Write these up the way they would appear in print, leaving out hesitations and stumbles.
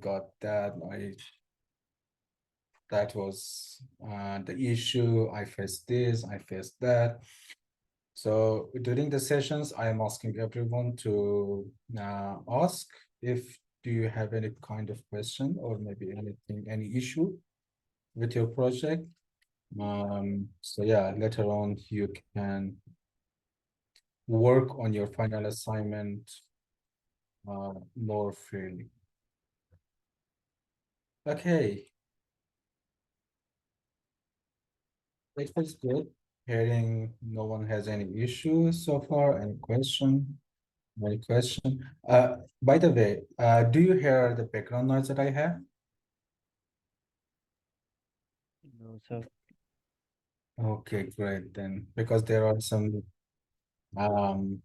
got that. That was the issue. I faced this, I faced that. So during the sessions, I am asking everyone to ask if do you have any kind of question or maybe anything, any issue with your project. So yeah, later on you can work on your final assignment more freely. Okay, it was good hearing no one has any issues so far. Any question? Any question? By the way, do you hear the background noise that I have? No, sir. Okay, great then, because there are some um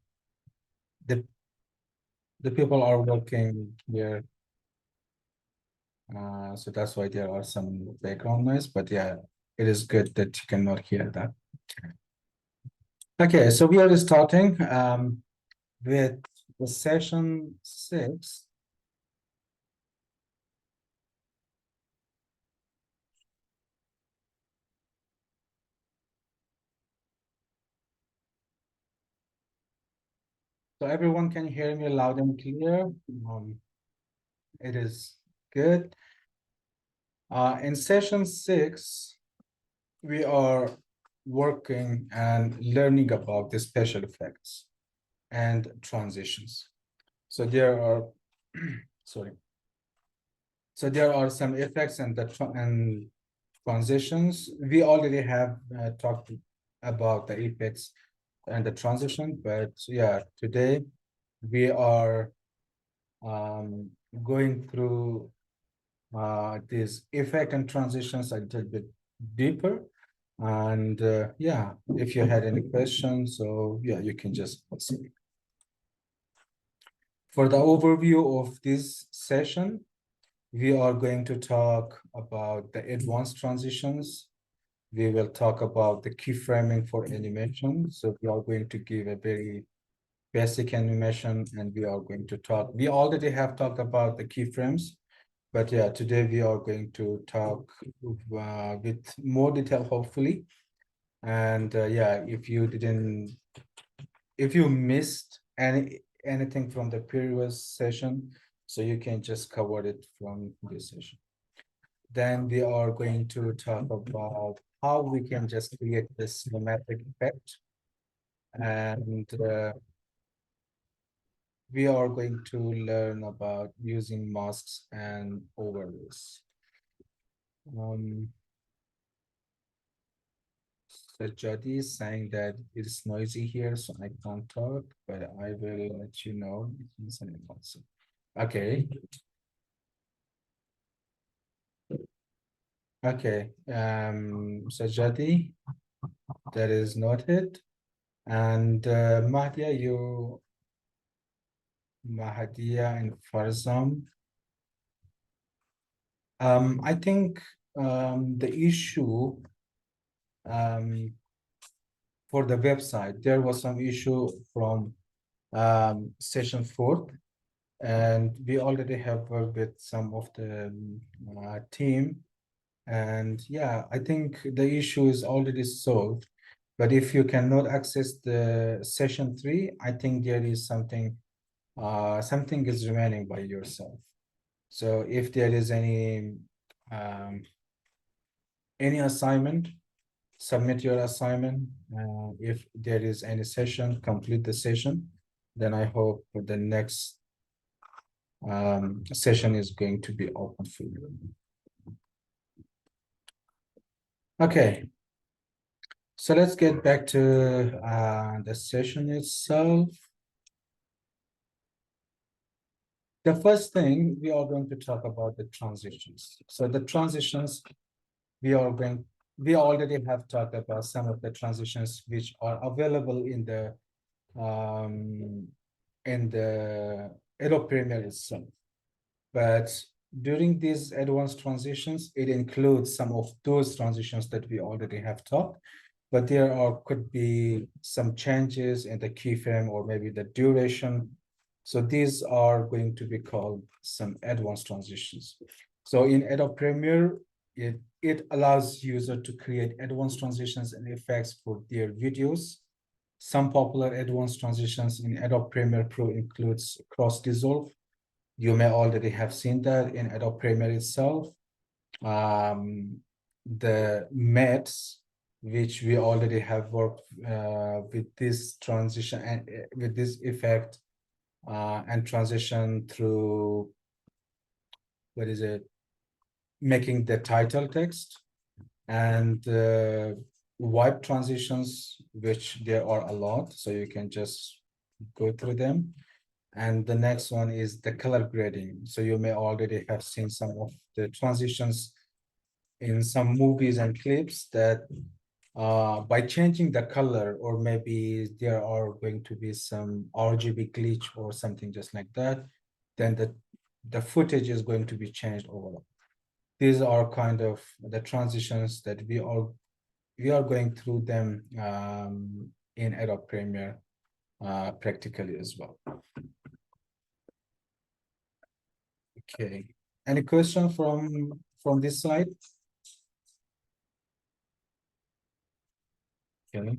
the people are working here, so that's why there are some background noise. But yeah, it is good that you cannot hear that. Okay, so we are starting with the session 6. So everyone can hear me loud and clear. It is good. In session 6, we are working and learning about the special effects and transitions. So there are, sorry. So there are some effects and transitions. We already have talked about the effects and the transition, but yeah, today we are going through these effect and transitions a little bit deeper. And yeah, if you had any questions, so yeah, you can just ask me. For the overview of this session, we are going to talk about the advanced transitions. We will talk about the keyframing for animation. So we are going to give a very basic animation, and we are going to talk. We already have talked about the keyframes, but yeah, today we are going to talk with more detail, hopefully. And yeah, if you missed anything from the previous session, so you can just cover it from this session. Then we are going to talk about how we can just create this cinematic effect. And we are going to learn about using masks and overlays. So Jody is saying that it's noisy here, so I can't talk, but I will let you know if it's any concern. Okay. Okay. So Jody, that is noted. And Mahadia and Farzam. I think the issue for the website, there was some issue from session 4, and we already have worked with some of the team. And yeah, I think the issue is already solved. But if you cannot access the session 3, I think there is something is remaining by yourself. So if there is any assignment, submit your assignment. If there is any session, complete the session. Then I hope the next session is going to be open for you. Okay. So let's get back to the session itself. The first thing we are going to talk about the transitions. So the transitions we already have talked about some of the transitions which are available in the Adobe Premiere itself. But during these advanced transitions, it includes some of those transitions that we already have talked, but there could be some changes in the keyframe or maybe the duration So these are going to be called some advanced transitions. So in Adobe Premiere, it allows user to create advanced transitions and effects for their videos. Some popular advanced transitions in Adobe Premiere Pro includes cross dissolve. You may already have seen that in Adobe Premiere itself. The mattes, which we already have worked with this transition and with this effect and transition through, what is it, making the title text, and wipe transitions, which there are a lot, so you can just go through them. And the next one is the color grading. So you may already have seen some of the transitions in some movies and clips that by changing the color, or maybe there are going to be some RGB glitch or something just like that, then the footage is going to be changed overall. These are kind of the transitions that we are going through them in Adobe Premiere practically as well. Okay, any question from this side? Okay.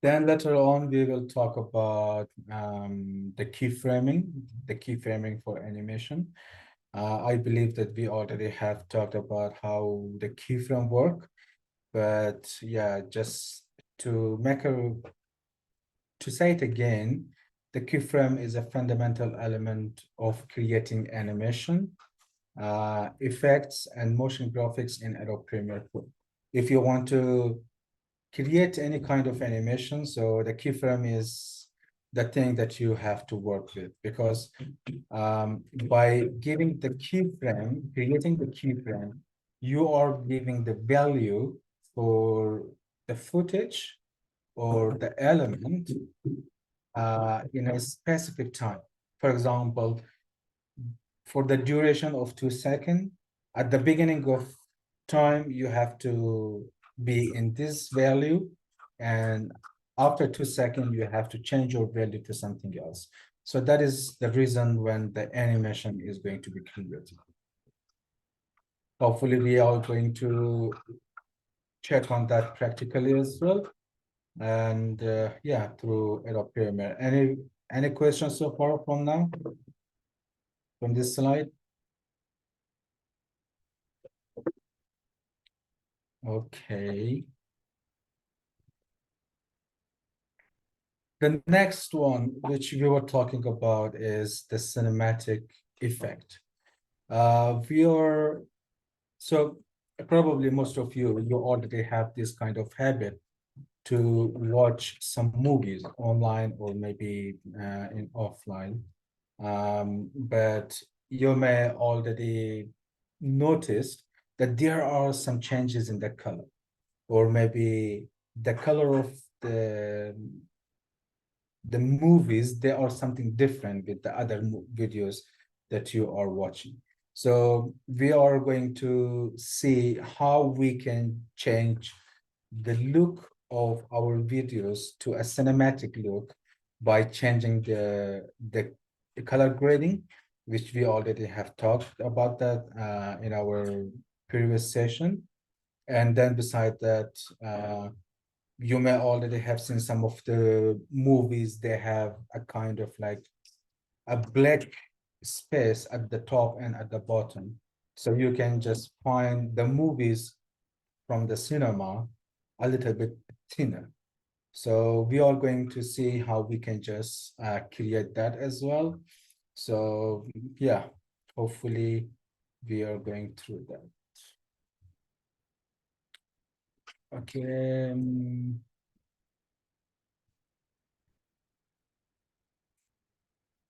Then later on, we will talk about the keyframing for animation. I believe that we already have talked about how the keyframe work, but yeah, just to say it again, the keyframe is a fundamental element of creating animation, effects, and motion graphics in Adobe Premiere Pro. If you want to create any kind of animation, so the keyframe is the thing that you have to work with, because by giving the keyframe, creating the keyframe, you are giving the value for the footage or the element in a specific time. For example, for the duration of 2 seconds, at the beginning of time, you have to be in this value, and after 2 seconds, you have to change your value to something else. So that is the reason when the animation is going to be created. Hopefully, we are going to check on that practically as well. And yeah, through Adobe Premiere. Any questions so far from now? From this slide? Okay. The next one, which we were talking about, is the cinematic effect. So probably most of you already have this kind of habit to watch some movies online or maybe in offline. But you may already notice that there are some changes in the color, or maybe the color of the movies, they are something different with the other videos that you are watching. So we are going to see how we can change the look of our videos to a cinematic look by changing the color grading, which we already have talked about that in our previous session. And then beside that, you may already have seen some of the movies. They have a kind of like a black space at the top and at the bottom. So you can just find the movies from the cinema a little bit thinner. So we are going to see how we can just create that as well. So yeah, hopefully we are going through that. Okay.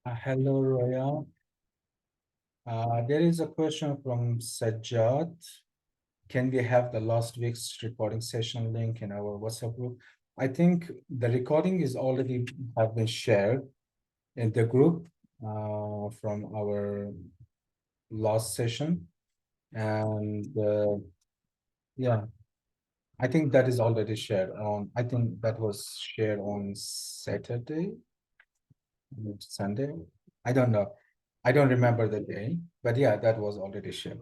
Hello, Royal. There is a question from Sajjad. Can we have the last week's recording session link in our WhatsApp group? I think the recording is already have been shared in the group from our last session. And yeah, I think that is already shared on, I think that was shared on Saturday. Sunday. I don't know. I don't remember the day, but yeah, that was already shared.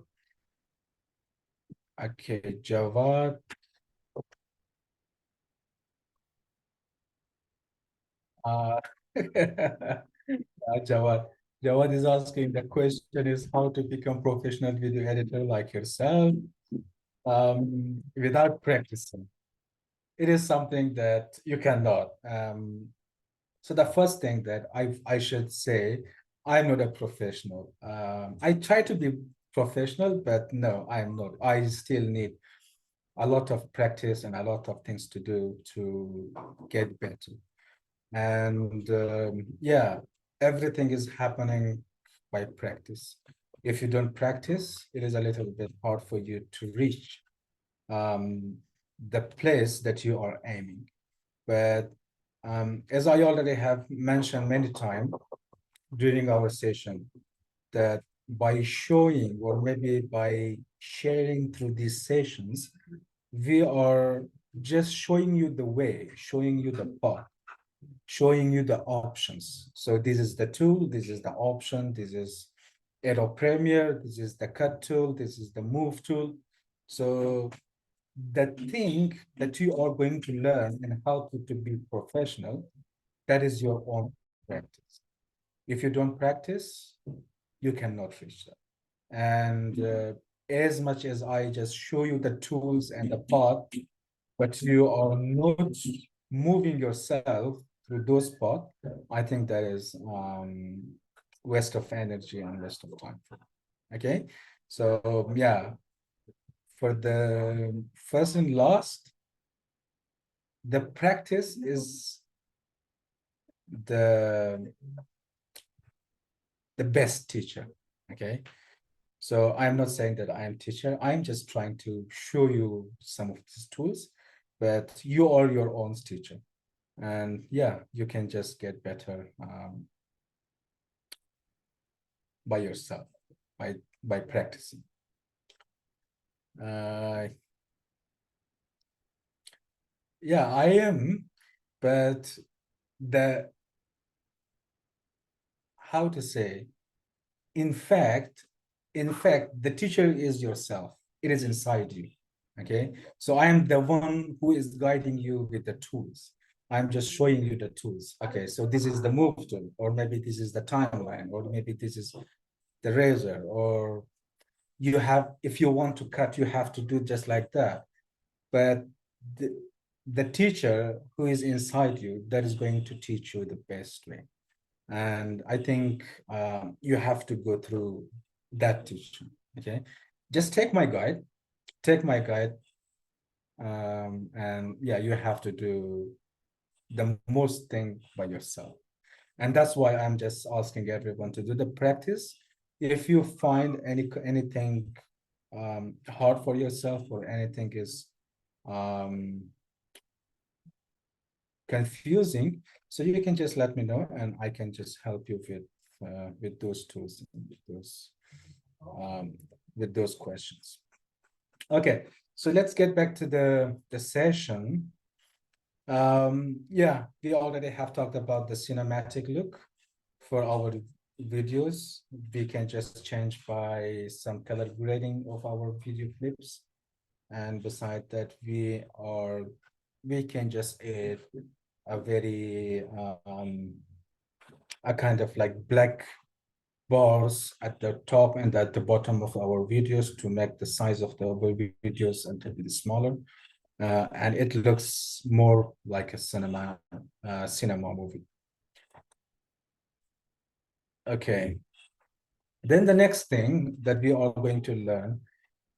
Okay, Javad. Uh, Javad. Javad is asking, the question is how to become professional video editor like yourself without practicing. It is something that you cannot. So the first thing that I should say, I'm not a professional. I try to be professional, but no, I'm not. I still need a lot of practice and a lot of things to do to get better. And yeah, everything is happening by practice. If you don't practice, it is a little bit hard for you to reach the place that you are aiming. But as I already have mentioned many times during our session, that by showing or maybe by sharing through these sessions, we are just showing you the way, showing you the path, showing you the options. So this is the tool, this is the option, this is Adobe Premiere, this is the cut tool, this is the move tool. So the thing that you are going to learn and how to be professional, that is your own practice. If you don't practice, you cannot reach that. And as much as I just show you the tools and the path, but you are not moving yourself through those paths, I think that is waste of energy and waste of time. Okay, so yeah, for the first and last, the practice is the best teacher. Okay, so I'm not saying that I am teacher. I'm just trying to show you some of these tools, but you are your own teacher. And yeah, you can just get better by yourself, by practicing. Yeah, I am, but the how to say, in fact, the teacher is yourself. It is inside you. Okay, so I am the one who is guiding you with the tools. I'm just showing you the tools. Okay, so this is the move tool, or maybe this is the timeline, or maybe this is the razor, or you have, if you want to cut, you have to do just like that. But the teacher who is inside you, that is going to teach you the best way. And I think you have to go through that teaching. Okay, just take my guide, and yeah, you have to do the most thing by yourself. And that's why I'm just asking everyone to do the practice. If you find anything hard for yourself, or anything is confusing, so you can just let me know, and I can just help you with those tools, with those questions. Okay, so let's get back to the session. Yeah, we already have talked about the cinematic look for our videos. We can just change by some color grading of our video clips. And beside that, we can just add a very a kind of like black bars at the top and at the bottom of our videos to make the size of the videos a little bit smaller. And it looks more like a cinema movie. Okay. Then the next thing that we are going to learn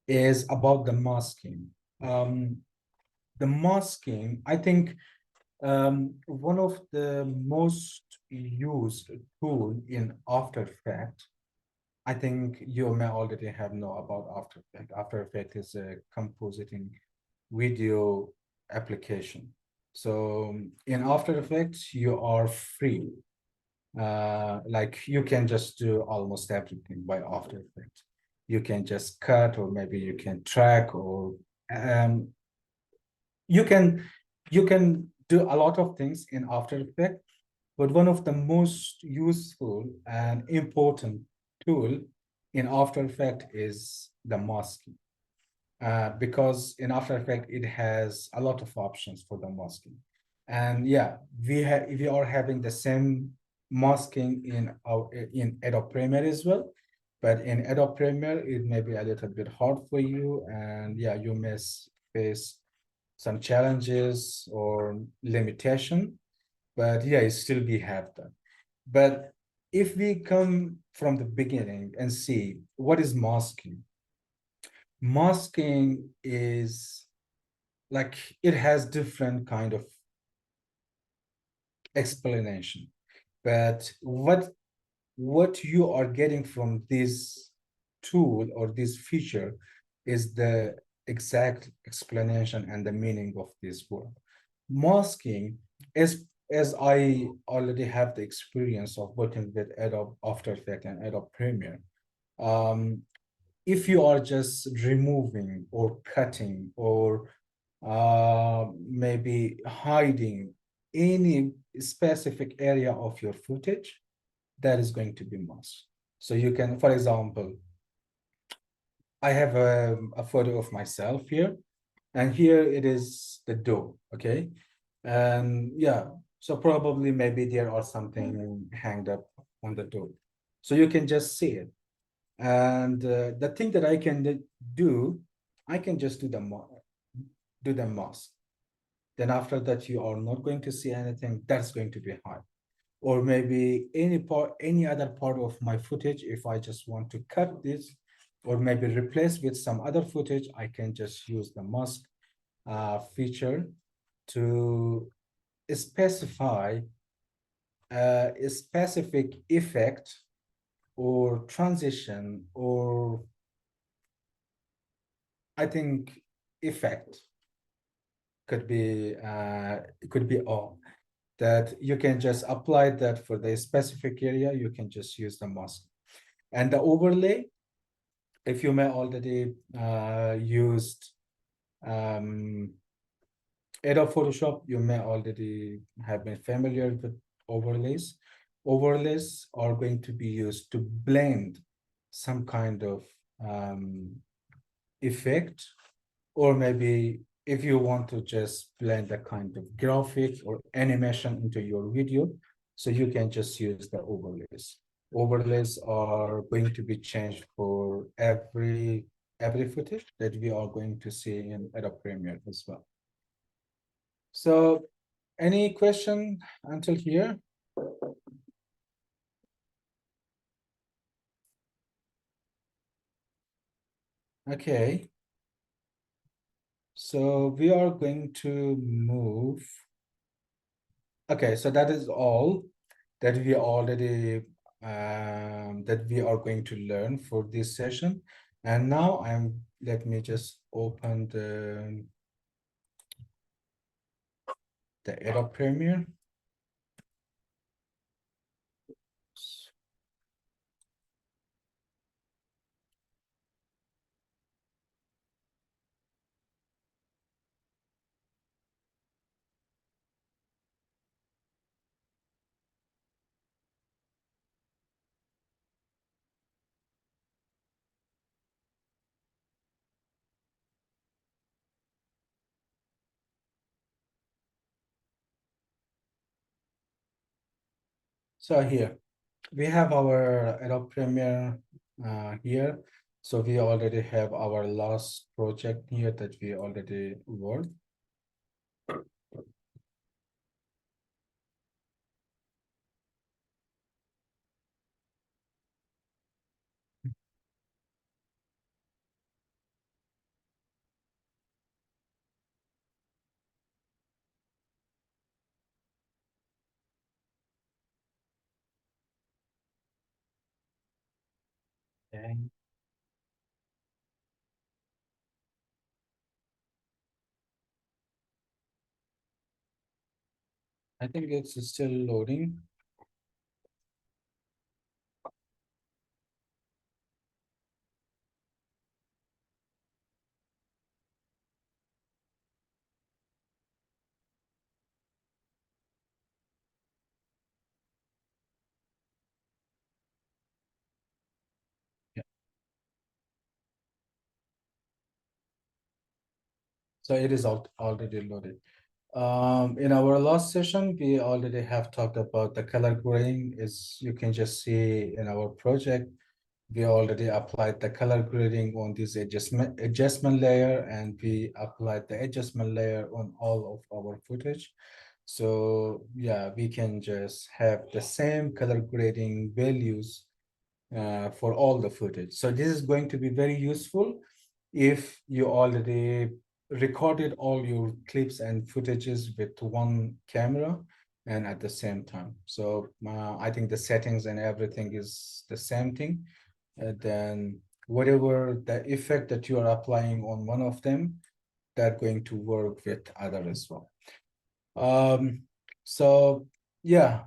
is about the masking. The masking, I think one of the most used tool in After Effects, I think you may already have know about After Effects. After Effects is a compositing video application. So in After Effects, you are free. Like you can just do almost everything by After Effects. You can just cut, or maybe you can track, or you can do a lot of things in After Effects. But one of the most useful and important tool in After Effects is the masking. Because in After Effects it has a lot of options for the masking. And yeah, we are having the same masking in Adobe Premiere as well. But in Adobe Premiere, it may be a little bit hard for you, and yeah, you may face some challenges or limitation. But yeah, it still we have that. But if we come from the beginning and see what is masking, masking is like it has different kind of explanation, but what you are getting from this tool or this feature is the exact explanation and the meaning of this word. Masking, as I already have the experience of working with Adobe After Effects and Adobe Premiere, um, if you are just removing or cutting or maybe hiding any specific area of your footage, that is going to be masked. So you can, for example, I have a photo of myself here, and here it is the door, okay? And yeah, so probably maybe there are something hanged up on the door. So you can just see it. And the thing that I can do, I can just do the mask. Then after that, you are not going to see anything. That's going to be hard. Or maybe any other part of my footage, if I just want to cut this, or maybe replace with some other footage, I can just use the mask feature to specify a specific effect or transition, or I think effect it could be all that you can just apply that for the specific area. You can just use the mask and the overlay. If you may already used um, Adobe Photoshop, you may already have been familiar with overlays. Overlays are going to be used to blend some kind of effect, or maybe if you want to just blend a kind of graphic or animation into your video, so you can just use the overlays. Overlays are going to be changed for every footage that we are going to see in Adobe Premiere as well. So any question until here? Okay. So we are going to move. Okay, so that is all that we already that we are going to learn for this session. And now let me just open the Adobe Premiere. So here we have our Adobe Premiere here. So we already have our last project here that we already worked. Okay. I think it's still loading. So it is already loaded. In our last session, we already have talked about the color grading. Is you can just see in our project, we already applied the color grading on this adjustment layer, and we applied the adjustment layer on all of our footage. So yeah, we can just have the same color grading values for all the footage. So this is going to be very useful if you already recorded all your clips and footages with one camera and at the same time. So I think the settings and everything is the same thing. Then whatever the effect that you are applying on one of them, they're going to work with other as well. So yeah,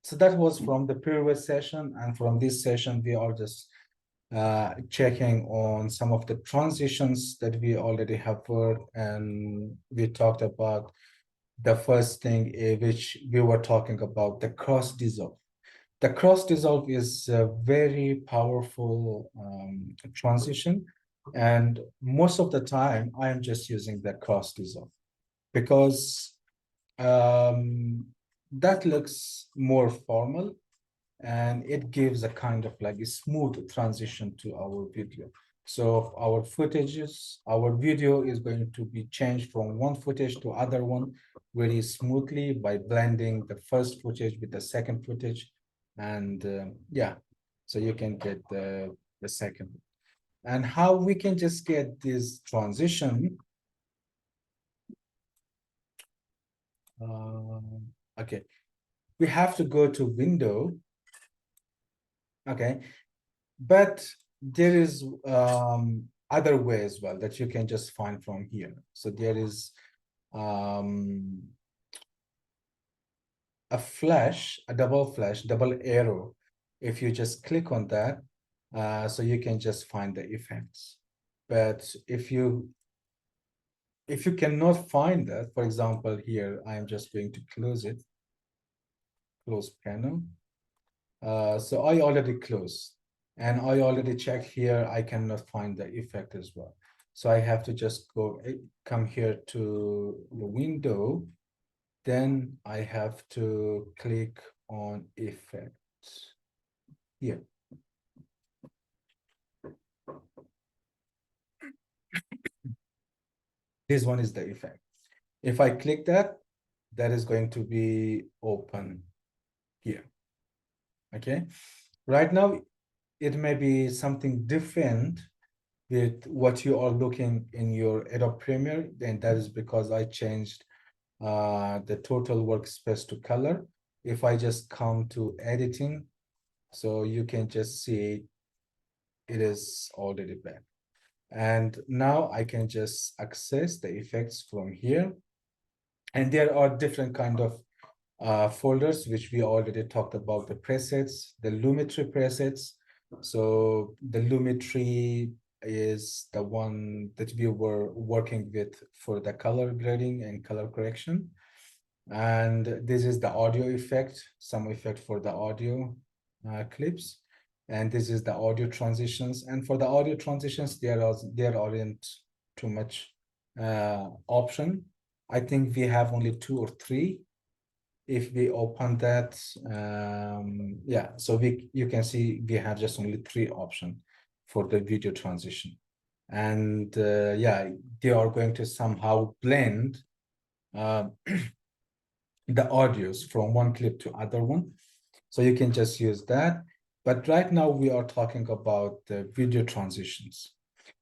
so that was from the previous session, and from this session, we are just checking on some of the transitions that we already have worked, and we talked about the first thing, which we were talking about, the cross dissolve. The cross dissolve is a very powerful transition, and most of the time, I am just using the cross dissolve because that looks more formal, and it gives a kind of like a smooth transition to our video. So our footages, our video is going to be changed from one footage to other one very smoothly by blending the first footage with the second footage. And yeah, so you can get the second. And how we can just get this transition. Okay, we have to go to window. Okay, but there is other way as well that you can just find from here. So there is a flash, a double flash, double arrow. If you just click on that, so you can just find the effects. But if you cannot find that, for example, here, I am just going to close it, close panel. So I already closed, and I already checked here. I cannot find the effect as well. So I have to just come here to the window. Then I have to click on effects here. This one is the effect. If I click that, that is going to be open here. Okay. Right now, it may be something different with what you are looking in your Adobe Premiere, then that is because I changed the total workspace to color. If I just come to editing, so you can just see it is already back. And now I can just access the effects from here. And there are different kind of folders, which we already talked about, the presets, the Lumetri presets. So the Lumetri is the one that we were working with for the color grading and color correction. And this is the audio effect, some effect for the audio clips. And this is the audio transitions. And for the audio transitions, there aren't too much option. I think we have only 2 or 3. If we open that, yeah, so you can see we have just only 3 options for the video transition. And yeah, they are going to somehow blend the audios from one clip to other one. So you can just use that. But right now we are talking about the video transitions.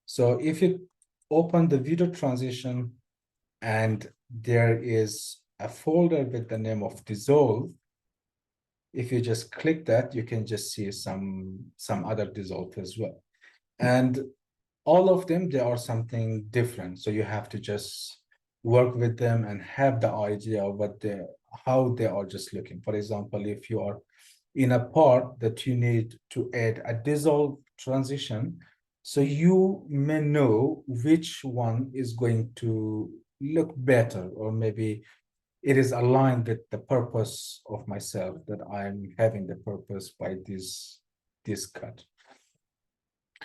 So if you open the video transition and there is a folder with the name of dissolve, if you just click that, you can just see some other dissolve as well. And all of them, they are something different. So you have to just work with them and have the idea of how they are just looking. For example, if you are in a part that you need to add a dissolve transition, so you may know which one is going to look better, or maybe it is aligned with the purpose of myself, that I'm having the purpose by this cut.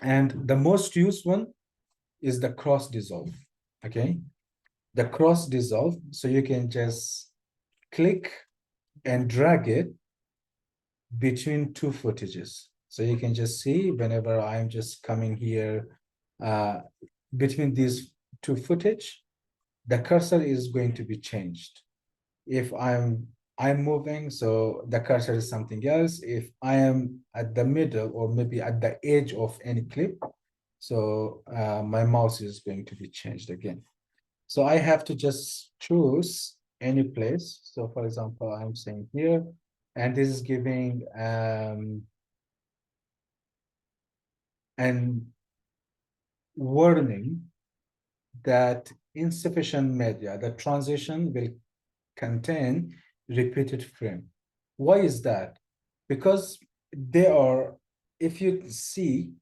And the most used one is the cross dissolve. Okay, the cross dissolve. So you can just click and drag it between two footages. So you can just see whenever I'm just coming here between these two footage, the cursor is going to be changed. If I'm moving, so the cursor is something else. If I am at the middle or maybe at the edge of any clip, so my mouse is going to be changed again. So I have to just choose any place. So for example, I'm saying here, and this is giving an warning that insufficient media, the transition will contain repeated frame. Why is that? Because they are, if you see,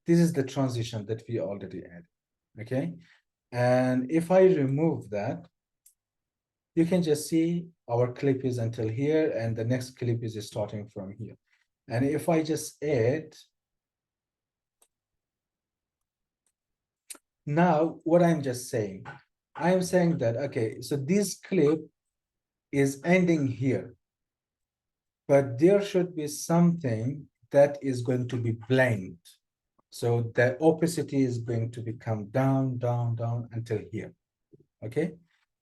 this is the transition that we already had, okay? And if I remove that, you can just see our clip is until here and the next clip is starting from here. And if I just add, now what I'm just saying, I'm saying that, okay, so this clip is ending here, but there should be something that is going to be blamed. So the opacity is going to become down, down, down until here, okay?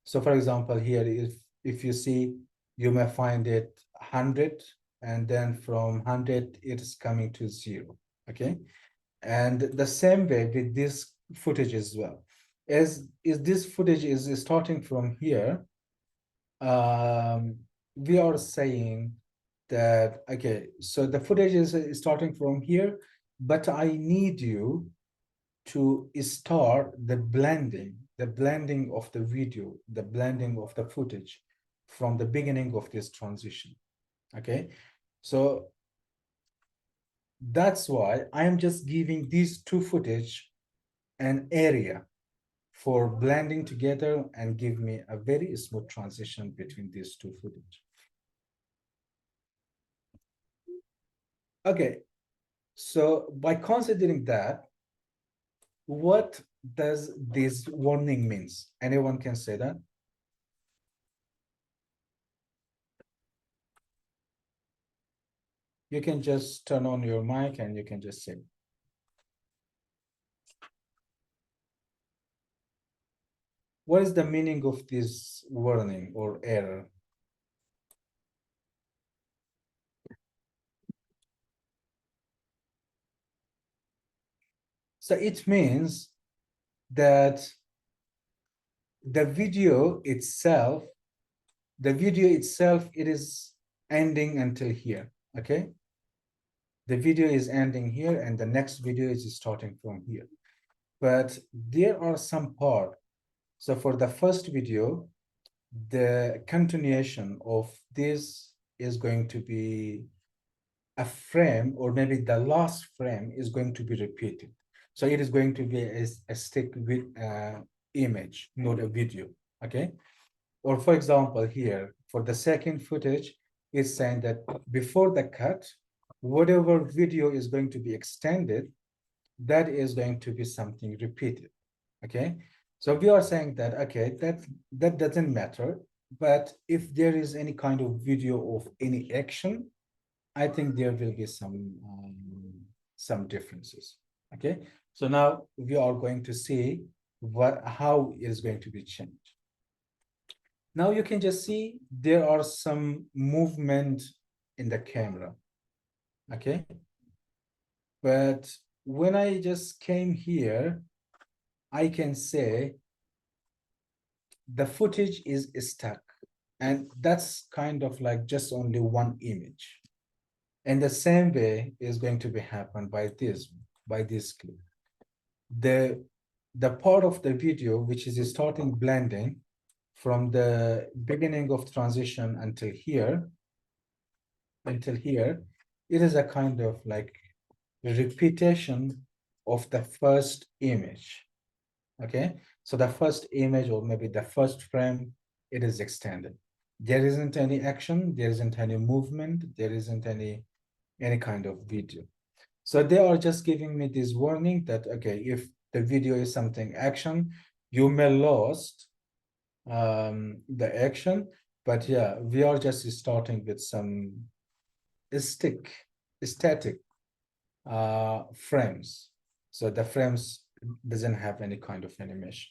So for example, here, if you see, you may find it 100, and then from 100, it's coming to 0, okay? And the same way with this footage as well. As is this footage is starting from here, we are saying that, okay, so the footage is starting from here, but I need you to start the blending of the video, the blending of the footage from the beginning of this transition, okay? So that's why I am just giving these two footage an area for blending together and give me a very smooth transition between these two footage. Okay, so by considering that, what does this warning means? Anyone can say that? You can just turn on your mic and you can just say. What is the meaning of this warning or error? So it means that the video itself, it is ending until here, okay? The video is ending here and the next video is starting from here. But there are some part. So for the first video, the continuation of this is going to be a frame, or maybe the last frame is going to be repeated. So it is going to be a stick with image, not a video, okay? Or for example, here, for the second footage, it's saying that before the cut, whatever video is going to be extended, that is going to be something repeated, okay? So we are saying that, okay, that doesn't matter, but if there is any kind of video of any action, I think there will be some differences, okay? So now we are going to see how it is going to be changed. Now you can just see there are some movement in the camera, okay? But when I just came here, I can say the footage is stuck, and that's kind of like just only one image. And the same way is going to be happened by this clip. The part of the video which is starting blending from the beginning of transition until here, it is a kind of like repetition of the first image, okay? So the first image, or maybe the first frame, it is extended. There isn't any action, there isn't any movement, there isn't any kind of video. So they are just giving me this warning that, okay, if the video is something action, you may lost the action, but yeah, we are just starting with some static frames. So the frames doesn't have any kind of animation.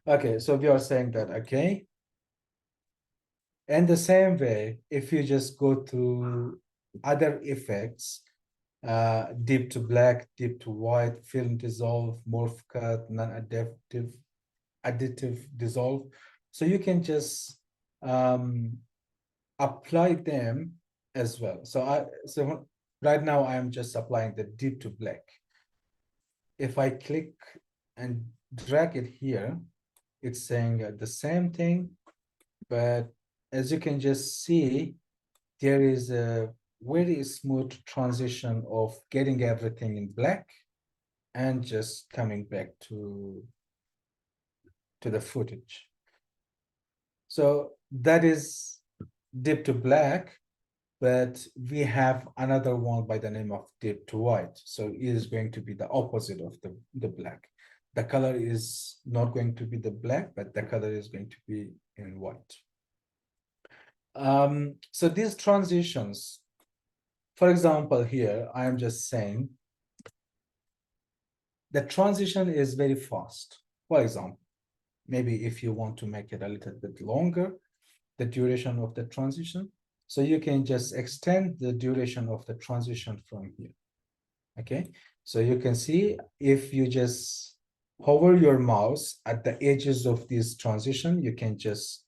Okay, so we are saying that, okay. And the same way, if you just go to other effects, deep to black, deep to white, film dissolve, morph cut, non-adaptive, additive dissolve. So you can just apply them as well. So right now I am just applying the deep to black. If I click and drag it here, it's saying the same thing, but as you can just see, there is a very smooth transition of getting everything in black and just coming back to the footage. So that is deep to black, but we have another one by the name of deep to white. So it is going to be the opposite of the black. The color is not going to be the black, but the color is going to be in white. So these transitions, for example, here, I am just saying the transition is very fast. For example, maybe if you want to make it a little bit longer, the duration of the transition, so you can just extend the duration of the transition from here. Okay, so you can see if you just hover your mouse at the edges of this transition, you can just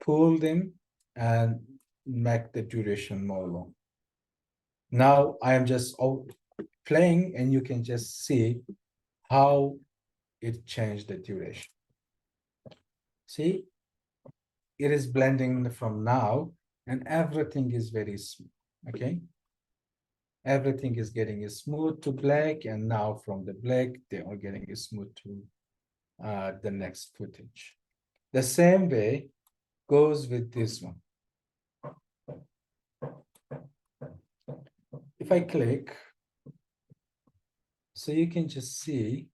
pull them and make the duration more long. Now I am just playing and you can just see how it changed the duration. See, it is blending from now and everything is very smooth. Okay, everything is getting smooth to black, and now from the black they are getting smooth to the next footage. The same way goes with this one. If I click, so you can just see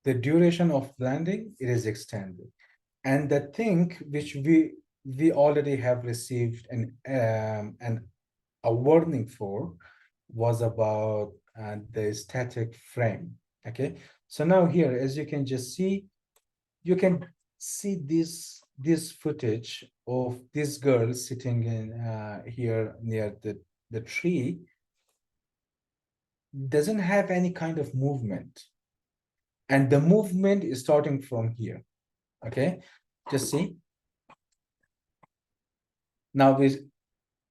the duration of blending, it is extended. And the thing which we already have received a warning for was about the static frame. Okay, so now here, as you can just see, you can see this footage of this girl sitting in here near the tree, doesn't have any kind of movement, and the movement is starting from here. Okay, just see now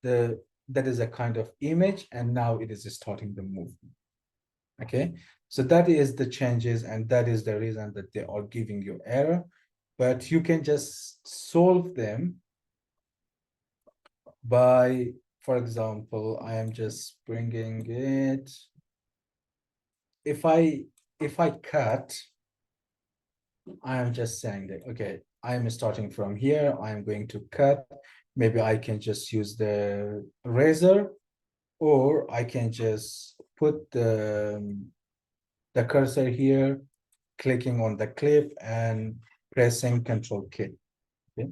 that is a kind of image, and now it is starting the movement. Okay, so that is the changes, and that is the reason that they are giving you error, but you can just solve them by, for example, I am just bringing it, if I cut, I am just saying that, okay, I am starting from here, I am going to cut, maybe I can just use the razor, or I can just put the cursor here, clicking on the clip and pressing Control K. Okay,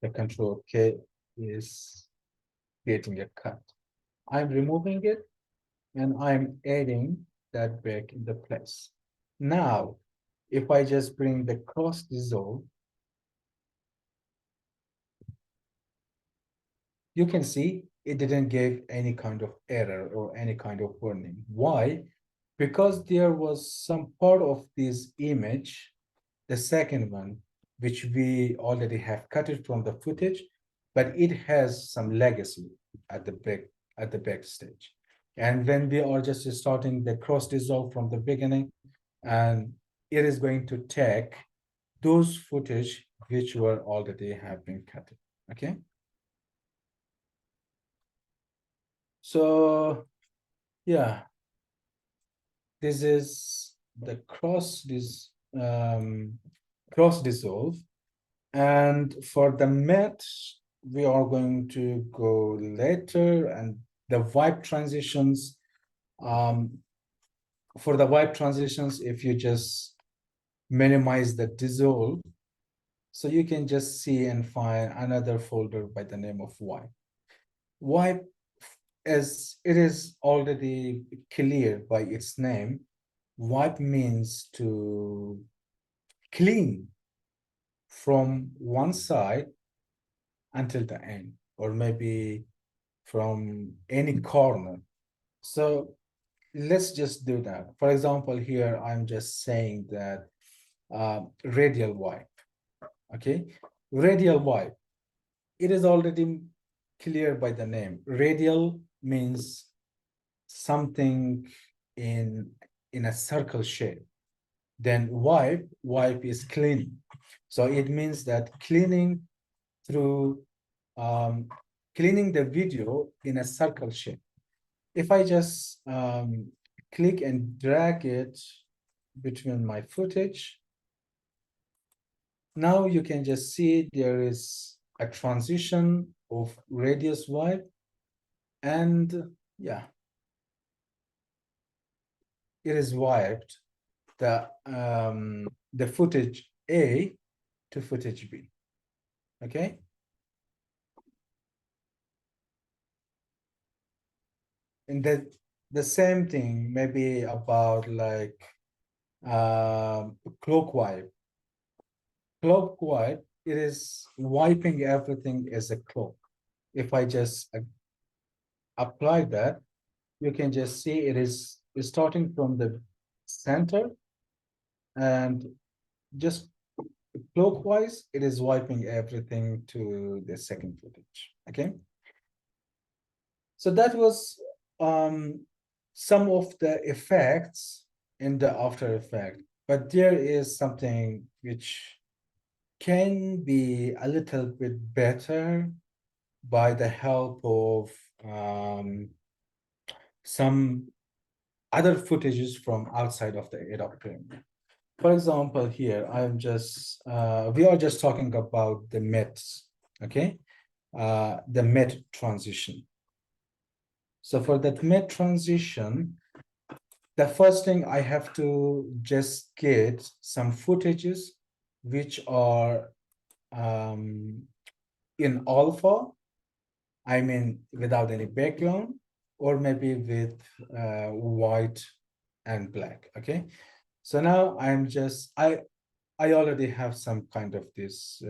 the Control K is creating a cut. I'm removing it and I'm adding that back in the place. Now, if I just bring the cross dissolve, you can see it didn't give any kind of error or any kind of warning. Why? Because there was some part of this image, the second one, which we already have cut it from the footage, but it has some legacy at the back stage. And when we are just starting the cross dissolve from the beginning, and it is going to take those footage which were already have been cut. Okay. So yeah, this is the cross dissolve. And for the matte, we are going to go later, and the wipe transitions, for the wipe transitions, if you just minimize the dissolve, so you can just see and find another folder by the name of wipe. Wipe, as it is already clear by its name, wipe means to clean from one side until the end, or maybe from any corner. So let's just do that. For example, here I'm just saying that radial wipe. Okay, radial wipe. It is already clear by the name. Radial means something in a circle shape. Then wipe is cleaning. So it means that cleaning through cleaning the video in a circle shape. If I just click and drag it between my footage, now you can just see there is a transition of radius wipe, and yeah, it is wiped the footage A to footage B. Okay. And the same thing maybe about like cloak wipe. Cloak wipe, it is wiping everything as a cloak. If I just apply that, you can just see it is starting from the center, and just clockwise, it is wiping everything to the second footage. Okay. So that was some of the effects in the After Effect, but there is something which can be a little bit better by the help of some other footages from outside of the Adobe Premiere. For example, here I'm just we are just talking about the METs, okay? The MET transition. So for that MET transition, the first thing I have to just get some footages which are in alpha, I mean without any background, or maybe with white and black. Okay, so now I'm just I already have some kind of this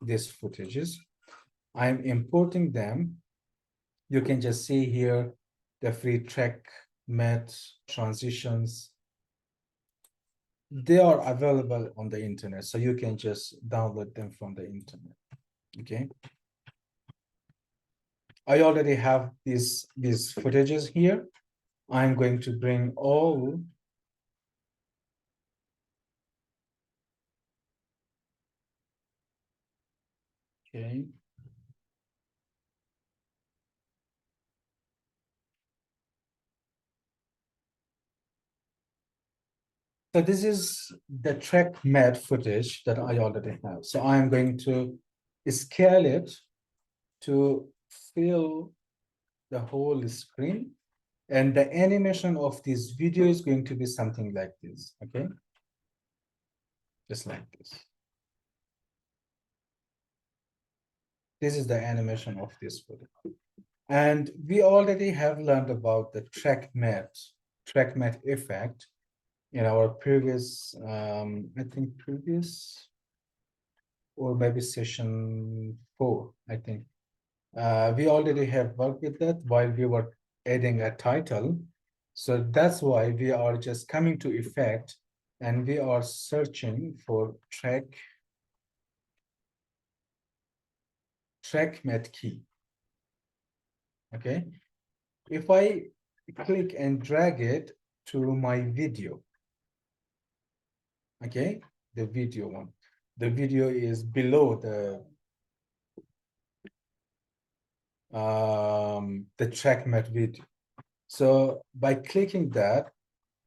these footages. I'm importing them. You can just see here the free track mat transitions. They are available on the internet, so you can just download them from the internet. Okay. I already have these footages here. I'm going to bring all okay. So this is the track mat footage that I already have. So I'm going to scale it to fill the whole screen. And the animation of this video is going to be something like this, okay? Just like this. This is the animation of this footage. And we already have learned about the track mat effect in our previous, I think previous, or maybe session 4, I think. We already have worked with that while we were adding a title. So that's why we are just coming to effect and we are searching for track mat key. Okay. If I click and drag it to my video, okay, the video one. The video is below the track mat video. So by clicking that,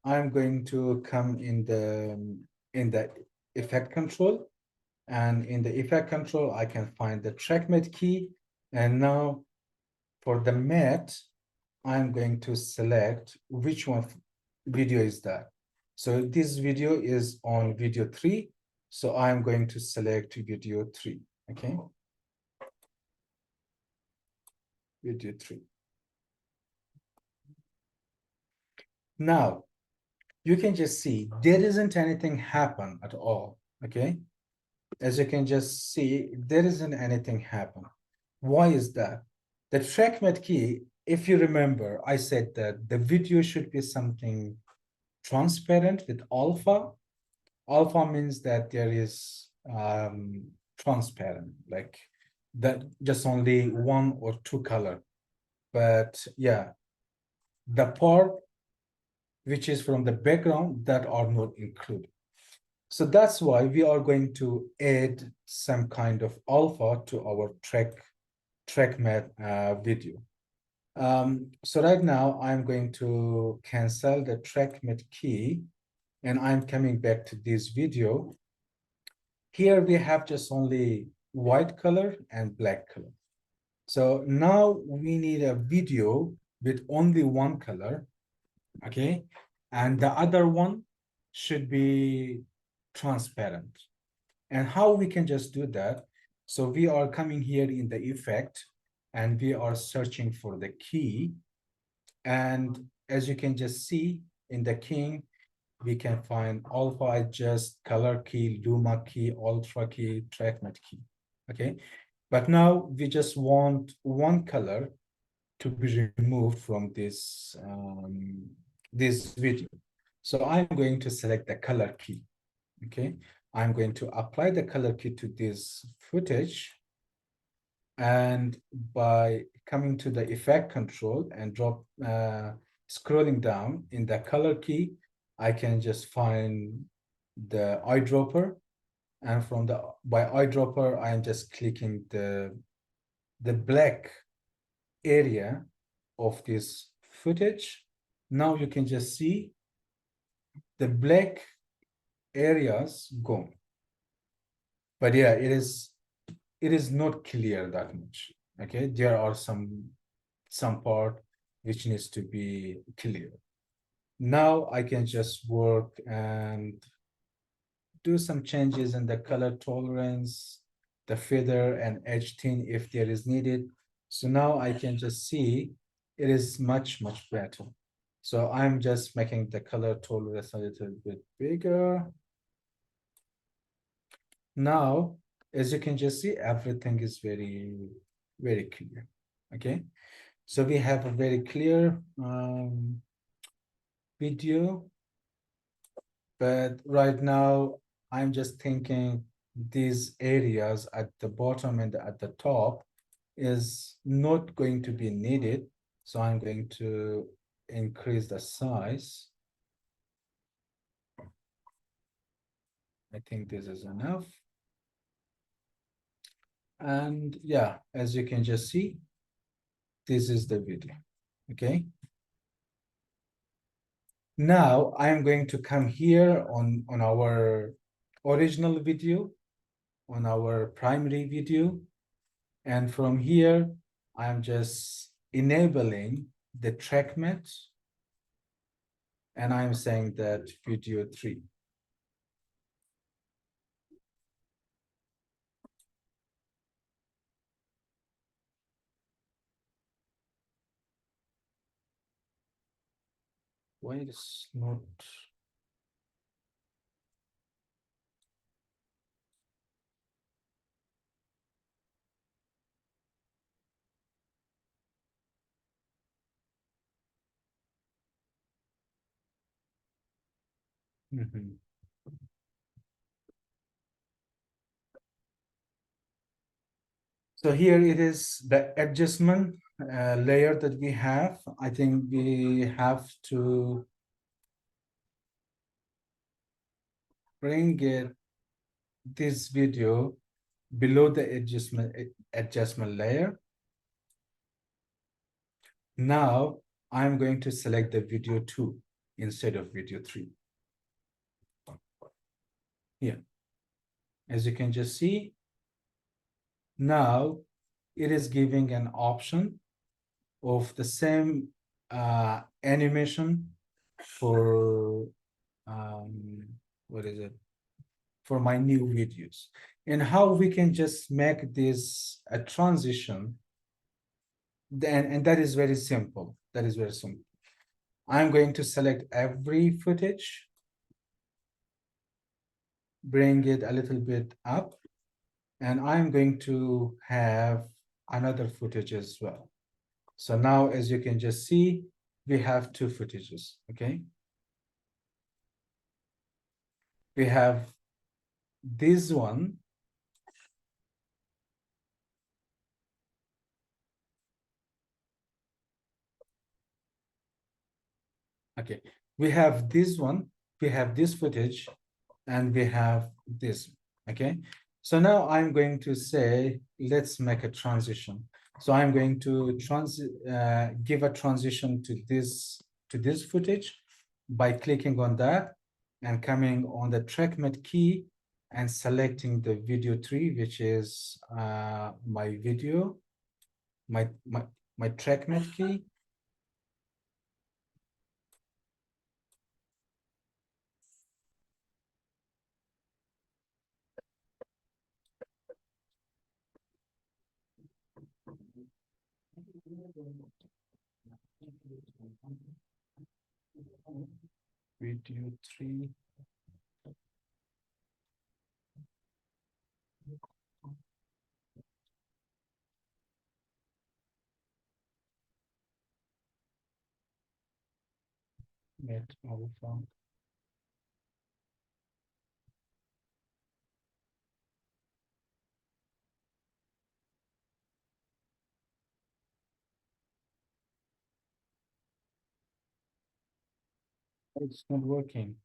I'm going to come in the effect control, and in the effect control, I can find the track mat key. And now for the mat, I'm going to select which one video is that? So this video is on video 3. So I'm going to select video 3. Okay. Video 3. Now you can just see there isn't anything happen at all. Okay. As you can just see, there isn't anything happen. Why is that? The trackmate key, if you remember, I said that the video should be something transparent with alpha. Alpha means that there is transparent, like that just only one or two color. But yeah, the part which is from the background that are not included. So that's why we are going to add some kind of alpha to our trackmate video. So right now I'm going to cancel the trackmate key and I'm coming back to this video. Here we have just only white color and black color. So now we need a video with only one color, okay? And the other one should be transparent. And how we can just do that? So we are coming here in the effect and we are searching for the key. And as you can just see in the key, we can find alpha adjust, color key, luma key, ultra key, trackmate key. Okay. But now we just want one color to be removed from this video. So I'm going to select the color key. Okay. I'm going to apply the color key to this footage. And by coming to the effect control and scrolling down in the color key, I can just find the eyedropper. And from by eyedropper, I'm just clicking the black area of this footage. Now you can just see the black areas gone. But yeah, it is not clear that much. Okay, there are some part which needs to be clear. Now I can just work and do some changes in the color tolerance, the feather and edge thin if there is needed. So now I can just see it is much better. So I'm just making the color tolerance a little bit bigger. Now, as you can just see, everything is very clear. Okay, so we have a very clear video, but right now I'm just thinking these areas at the bottom and at the top is not going to be needed. So I'm going to increase the size. I think this is enough. And yeah, as you can just see, this is the video. Okay. Now I'm going to come here on our original video, on our primary video. And from here, I'm just enabling the trackmate. And I'm saying that video 3. Why it's not? Mhm. So here it is the adjustment layer that we have. I think we have to bring this video below the adjustment layer. Now I'm going to select the video 2 instead of video 3. Here, as you can just see, now it is giving an option of the same animation for what is it? For my new videos, and how we can just make this a transition. Then, and that is very simple. That is very simple. I'm going to select every footage, bring it a little bit up, and I'm going to have another footage as well. So now, as you can just see, we have two footages, okay? We have this one. Okay, we have this one, we have this footage, and we have this, okay? So now I'm going to say, let's make a transition. So I'm going to give a transition to this footage by clicking on that and coming on the trackmate key and selecting the video tree, which is my video, my trackmate key. Video tree. Net alpha. It's not working.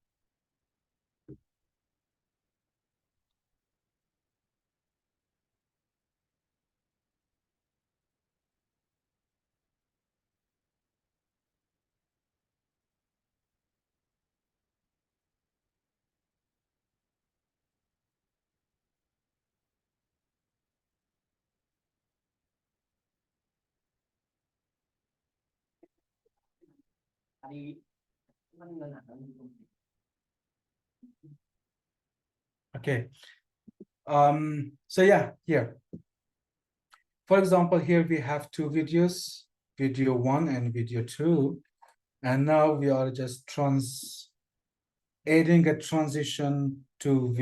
Okay. So yeah, here. For example, here we have two videos, video 1 and video 2. And now we are just adding a transition to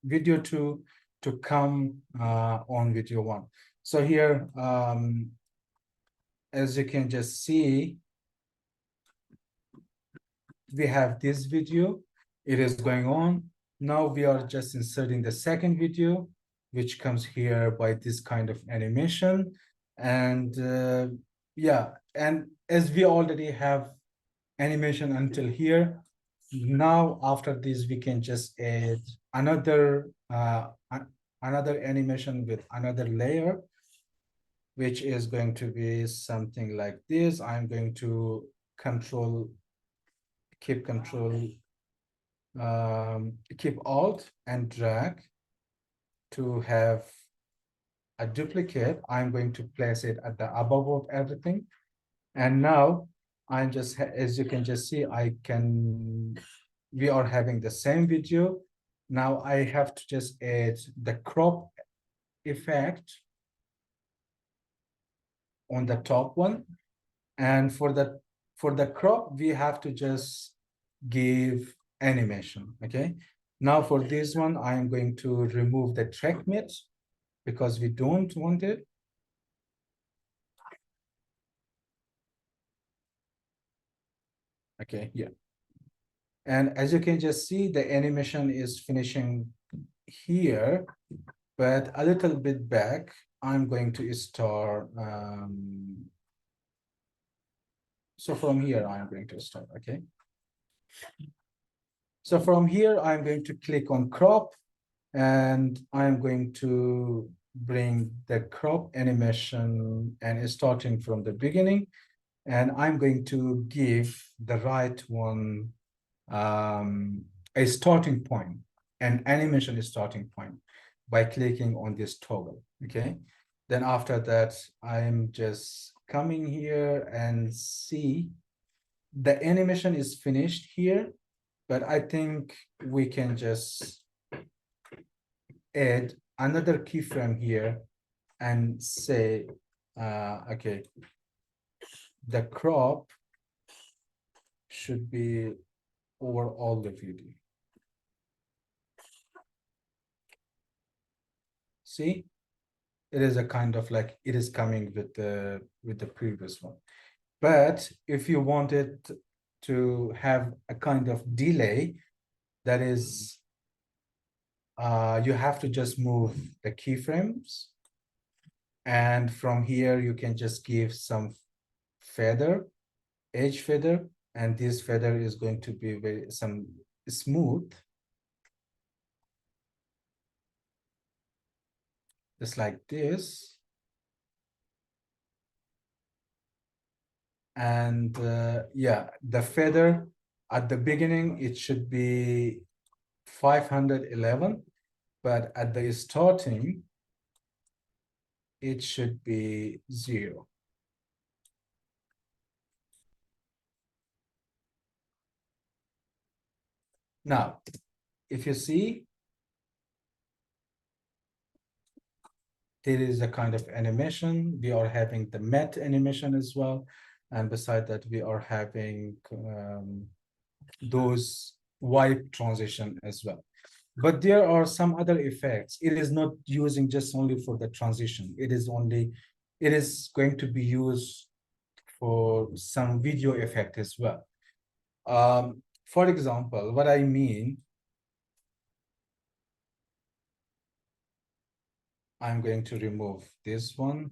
video 2 to come on video 1. So here, as you can just see, we have this video, it is going on. Now we are just inserting the second video, which comes here by this kind of animation. And yeah, and as we already have animation until here, now after this, we can just add another animation with another layer, which is going to be something like this. I'm going to keep Alt and drag to have a duplicate. I'm going to place it at the above of everything. And now I'm just, as you can just see, we are having the same video. Now I have to just add the crop effect on the top one. And for the crop, we have to just give animation, okay? Now for this one, I'm going to remove the trackmate because we don't want it. Okay, yeah. And as you can just see, the animation is finishing here, but a little bit back, I'm going to start. So from here, I'm going to start, okay? So from here, I'm going to click on crop, and I'm going to bring the crop animation and starting from the beginning. And I'm going to give the right one a starting point, an animation starting point by clicking on this toggle, okay? Then after that, I'm just coming here and see the animation is finished here, but I think we can just add another keyframe here and say, okay, the crop should be over all the video. See, it is a kind of like it is coming with the previous one. But if you wanted to have a kind of delay, that is, you have to just move the keyframes, and from here you can just give some feather, edge feather, and this feather is going to be very some smooth, just like this. And yeah, the feather at the beginning it should be 511, but at the starting it should be 0. Now, if you see, there is a kind of animation. We are having the matte animation as well. And beside that, we are having those wipe transition as well. But there are some other effects. It is not using just only for the transition. It is going to be used for some video effect as well. For example, what I mean, I'm going to remove this one.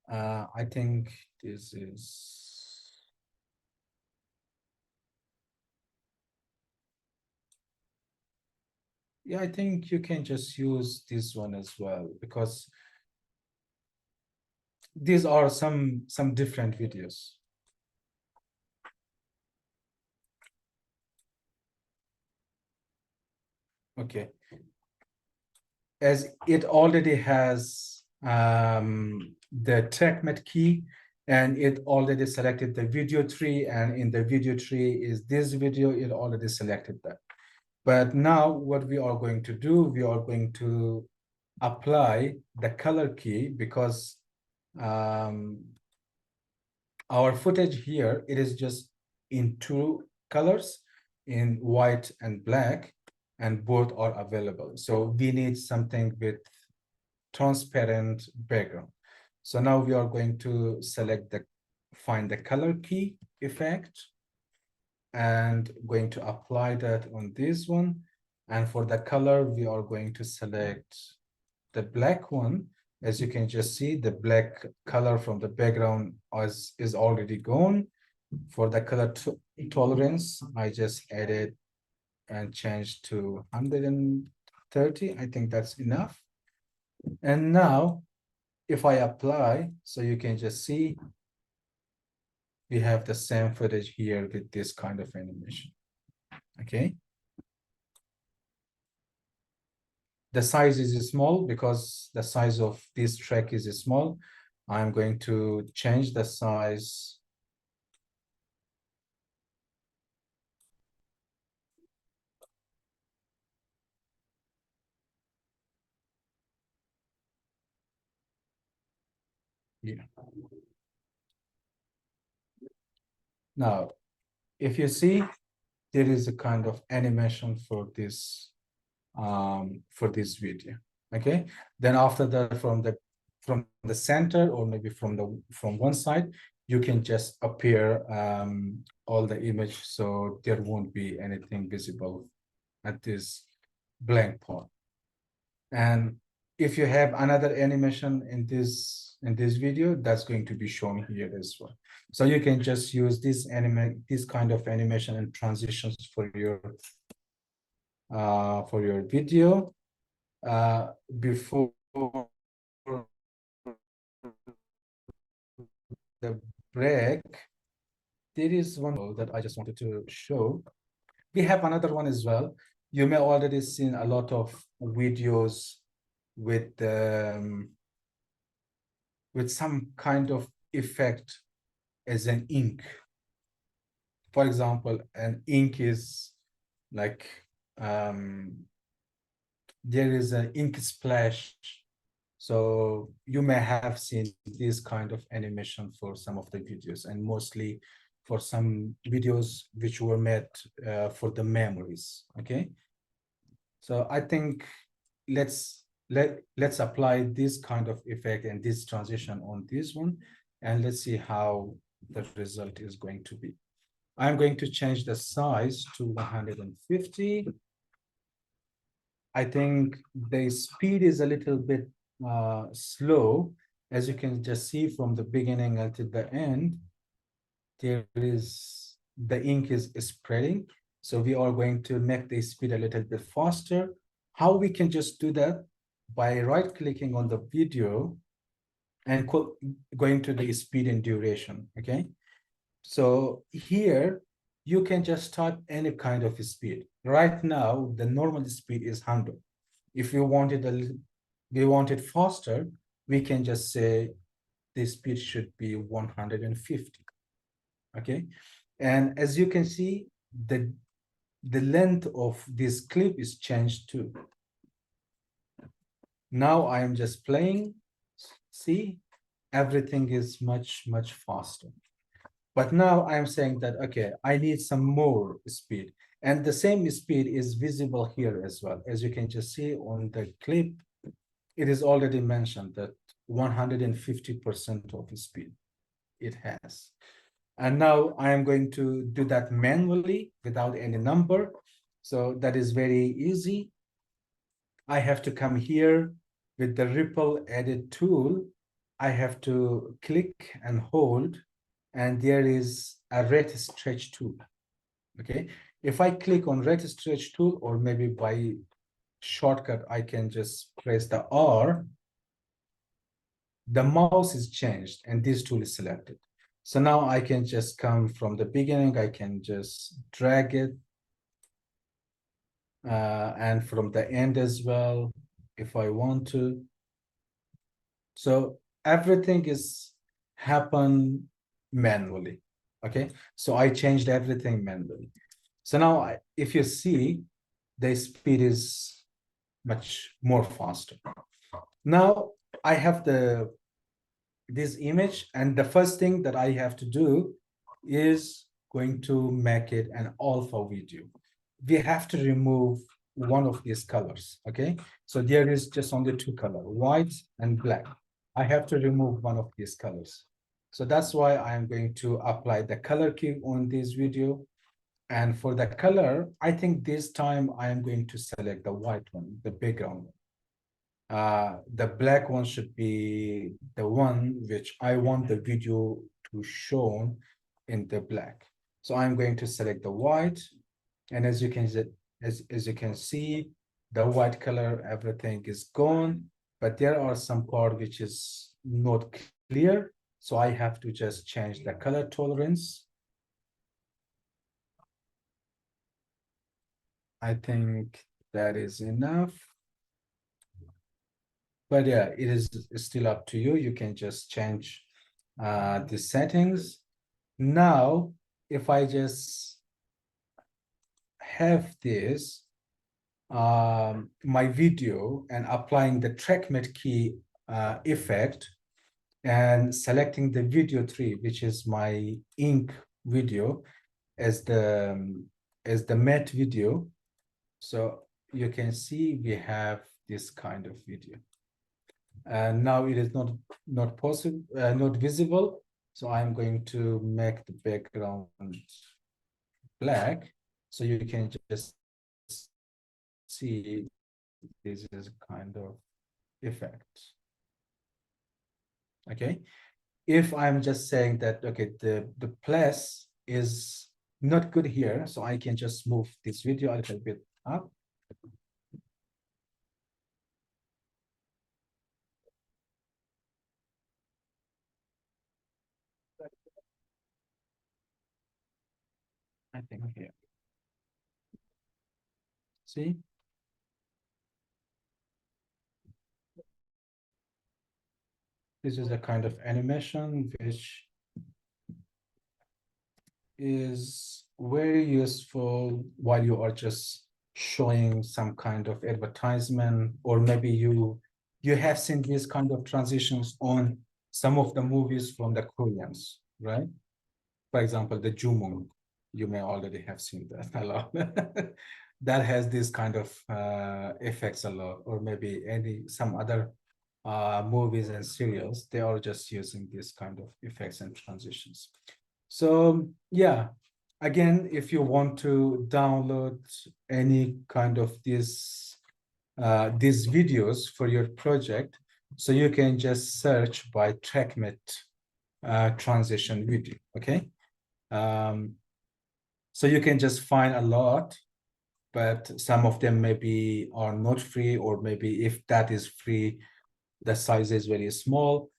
I think this is, yeah, I think you can just use this one as well, because these are some different videos. Okay, as it already has the TrackMate key, and it already selected the video tree, and in the video tree is this video, it already selected that. But now what we are going to do, we are going to apply the color key, because our footage here, it is just in two colors, in white and black, and both are available. So we need something with transparent background. So now we are going to find the color key effect, and going to apply that on this one. And for the color, we are going to select the black one. As you can just see, the black color from the background is already gone. For the color tolerance, I just added and changed to 130. I think that's enough. And now, if I apply, so you can just see, we have the same footage here with this kind of animation. Okay. The size is small because the size of this track is small. I'm going to change the size. Yeah. Now, if you see, there is a kind of animation for this video. Okay. Then after that, from the center, or maybe from one side, you can just appear all the image, so there won't be anything visible at this blank part. And if you have another animation in this video, that's going to be shown here as well. So you can just use this kind of animation and transitions for your video. Before the break, there is one that I just wanted to show. We have another one as well. You may already seen a lot of videos with some kind of effect as an ink. for example, an ink is like there is an ink splash. So you may have seen this kind of animation for some of the videos, and mostly for some videos which were made for the memories. Okay, so I think let's apply this kind of effect and this transition on this one, and let's see how the result is going to be. I'm going to change the size to 150. I think the speed is a little bit slow. As you can just see from the beginning until the end, there is the ink is spreading. So we are going to make the speed a little bit faster. How we can just do that? By right-clicking on the video and going to the speed and duration, okay? So here, you can just type any kind of speed. Right now, the normal speed is 100. If you wanted we want it faster, we can just say the speed should be 150. Okay, and as you can see, the length of this clip is changed too. Now I am just playing. See, everything is much faster. But now I'm saying that, okay, I need some more speed. And the same speed is visible here as well. As you can just see on the clip, it is already mentioned that 150% of speed it has. And now I am going to do that manually without any number. So that is very easy. I have to come here with the ripple edit tool. I have to click and hold, and there is a red stretch tool. Okay, if I click on red stretch tool, or maybe by shortcut, I can just press the R, the mouse is changed and this tool is selected. So now I can just come from the beginning, I can just drag it, and from the end as well, if I want to. So everything is happen manually. Okay, so I changed everything manually. So now if you see, the speed is much more faster. Now I have this image, and the first thing that I have to do is going to make it an alpha video. We have to remove one of these colors. Okay, so there is just only two colors, white and black. I have to remove one of these colors. So that's why I'm going to apply the color key on this video. And for the color, I think this time I am going to select the white one, the background one. The black one should be the one which I want the video to show in the black. So I'm going to select the white, and as you can see, the white color, everything is gone, but there are some part which is not clear. So I have to just change the color tolerance. I think that is enough. But yeah, it is still up to you. You can just change the settings. Now, if I just have this, my video, and applying the trackmate key effect and selecting the video 3, which is my ink video as the matte video. So you can see we have this kind of video. And now it is not possible, not visible. So I'm going to make the background black, so you can just see this is a kind of effect. Okay, if I'm just saying that, okay, the place is not good here, so I can just move this video a little bit up. I think here. See? This is a kind of animation which is very useful while you are just showing some kind of advertisement, or maybe you have seen these kind of transitions on some of the movies from the Koreans, right? For example, the Jumong, you may already have seen that a lot. That has this kind of effects a lot, or maybe some other movies and serials, they are just using this kind of effects and transitions. So yeah, again, if you want to download any kind of these videos for your project, so you can just search by TrackMate transition video, okay? So you can just find a lot, but some of them maybe are not free, or maybe if that is free, the size is very small,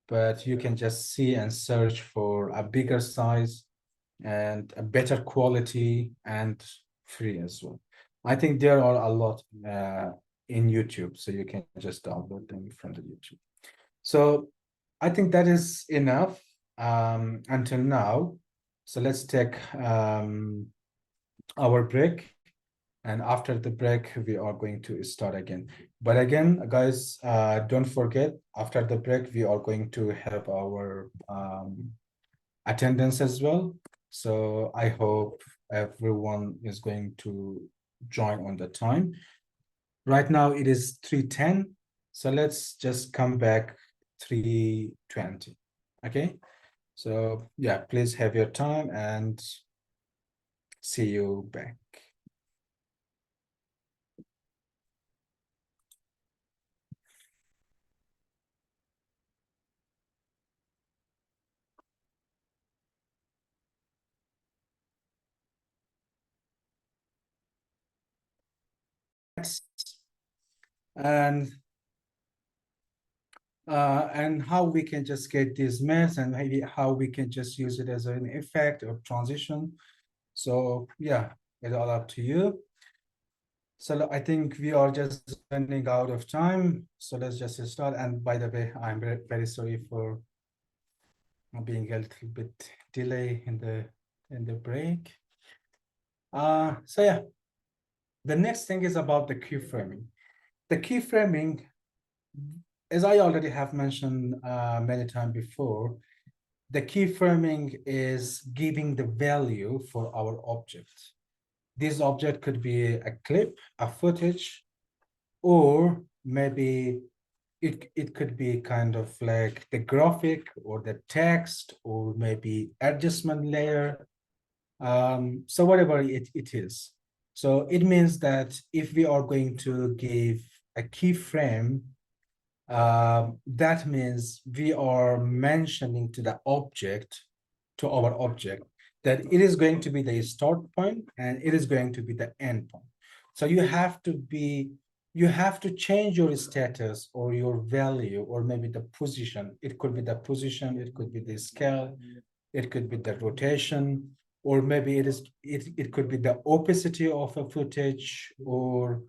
but you can just see and search for a bigger size and a better quality and free as well. I think there are a lot in YouTube, so you can just download them from the YouTube. So I think that is enough until now. So let's take our break. And after the break, we are going to start again. But again, guys, don't forget, after the break, we are going to have our attendance as well. So I hope everyone is going to join on the time. Right now it is 3:10. So let's just come back 3:20. Okay. So yeah, please have your time and see you back. And how we can just get these maths, and maybe how we can just use it as an effect or transition. So yeah, it's all up to you. So I think we are just running out of time. So let's just start. And by the way, I'm very sorry for being a little bit delay in the break. So yeah, the next thing is about the keyframing. The keyframing, as I already have mentioned many times before, the keyframing is giving the value for our object. This object could be a clip, a footage, or maybe it could be kind of like the graphic or the text, or maybe adjustment layer. So whatever it is. So it means that if we are going to give a keyframe, that means we are mentioning to the object, to our object, that it is going to be the start point and it is going to be the end point. So you have to change your status or your value, or maybe the position. It could be the position, it could be the scale, it could be the rotation, or maybe it could be the opacity of a footage, or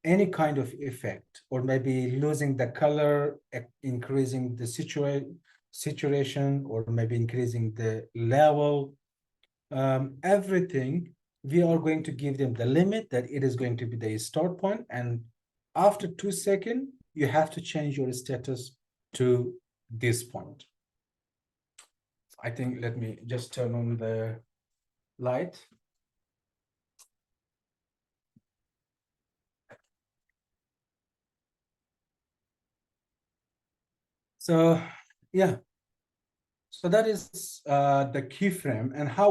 any kind of effect, or maybe losing the color, increasing the saturation, or maybe increasing the level. Everything, we are going to give them the limit that it is going to be the start point, and after 2 seconds, you have to change your status to this point. I think, let me just turn on the light. So yeah, so that is the keyframe, and how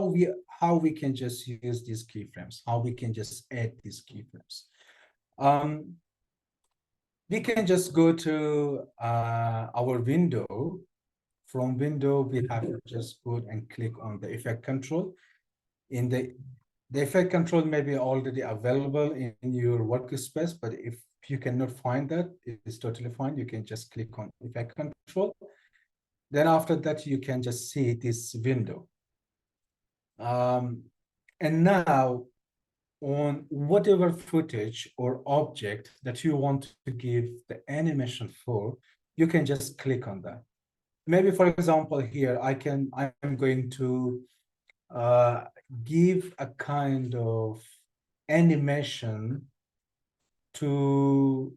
we can just use these keyframes, how we can just add these keyframes. We can just go to our window. From window, we have to just go and click on the effect control. In the effect control may be already available in your workspace, but if you cannot find that, it's totally fine. You can just click on effect control. Then after that, you can just see this window. And now, on whatever footage or object that you want to give the animation for, you can just click on that. Maybe, for example, here I'm going to uh, give a kind of animation to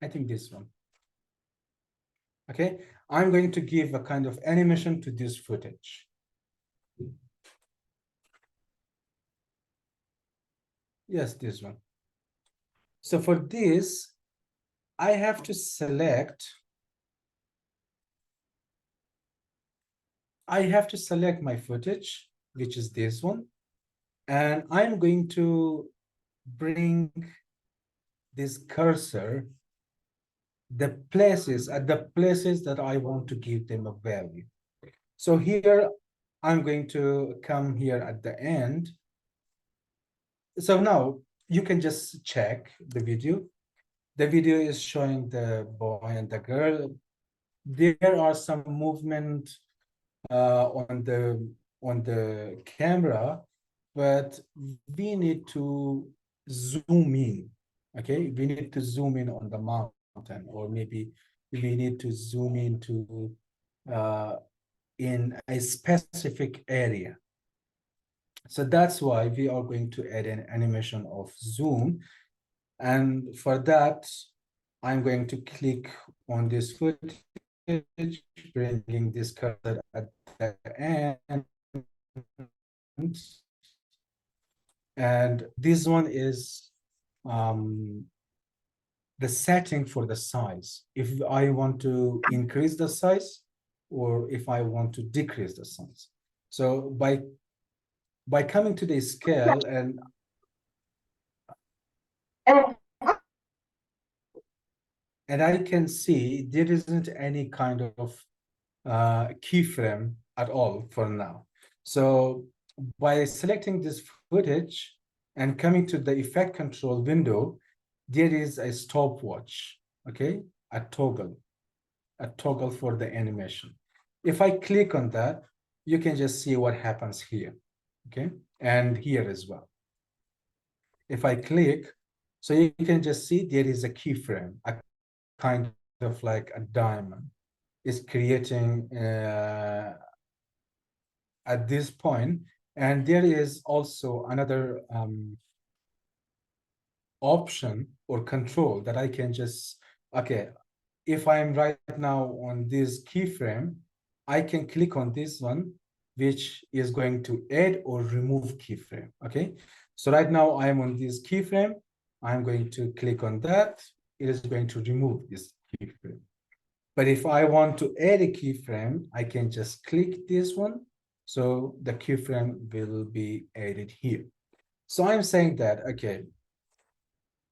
I think this one. Okay, I'm going to give a kind of animation to this footage. Yes, this one. So for this, I have to select my footage, which is this one, and I'm going to bring this cursor at the places that I want to give them a value. So here I'm going to come here at the end. So now you can just check the video. The video is showing the boy and the girl. There are some movement on the camera, but we need to zoom in. Okay, we need to zoom in on the mountain, or maybe we need to zoom into in a specific area. So that's why we are going to add an animation of zoom. And for that, I'm going to click on this footage, bringing this cursor at the end. And this one is the setting for the size. If I want to increase the size or if I want to decrease the size. So by coming to the scale and I can see there isn't any kind of keyframe at all for now. So by selecting this footage and coming to the effect control window, there is a stopwatch, okay, a toggle for the animation. If I click on that, you can just see what happens here, okay, and here as well. If I click, so you can just see there is a keyframe, a kind of like a diamond is creating at this point. And there is also another option or control that I can just, okay, if I'm right now on this keyframe, I can click on this one, which is going to add or remove keyframe, okay? So right now I'm on this keyframe, I'm going to click on that, it is going to remove this keyframe. But if I want to add a keyframe, I can just click this one. So the keyframe will be added here. So I'm saying that, okay,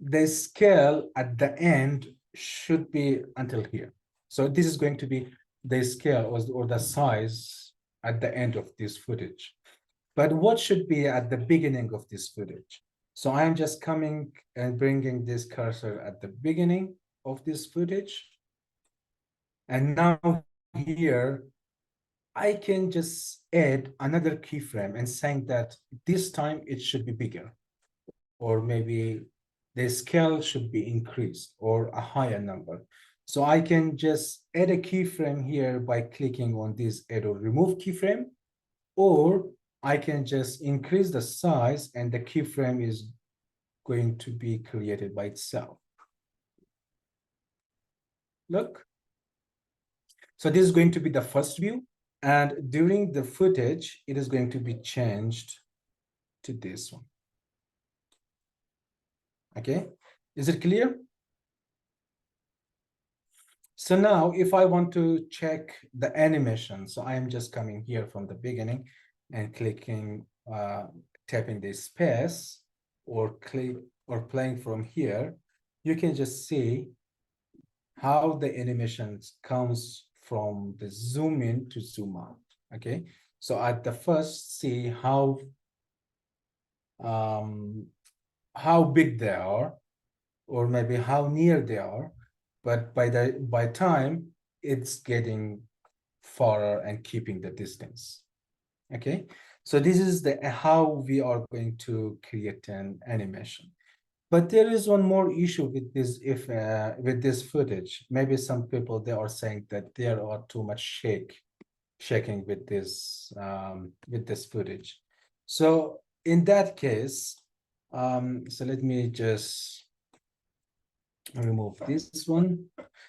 the scale at the end should be until here. So this is going to be the scale or the size at the end of this footage. But what should be at the beginning of this footage? So I'm just coming and bringing this cursor at the beginning of this footage. And now here, I can just add another keyframe and saying that this time it should be bigger, or maybe the scale should be increased or a higher number. So I can just add a keyframe here by clicking on this add or remove keyframe, or I can just increase the size and the keyframe is going to be created by itself. Look. So this is going to be the first view. And during the footage, it is going to be changed to this one. Okay, is it clear? So now if I want to check the animation, so I am just coming here from the beginning and clicking, tapping the space or playing from here, you can just see how the animation comes from the zoom in to zoom out. Okay, so at the first, see how big they are, or maybe how near they are, but by time it's getting farther and keeping the distance. Okay, so this is the how we are going to create an animation. But there is one more issue with this. If with this footage, maybe some people they are saying that there are too much shaking with this footage. So in that case, so let me just remove this one.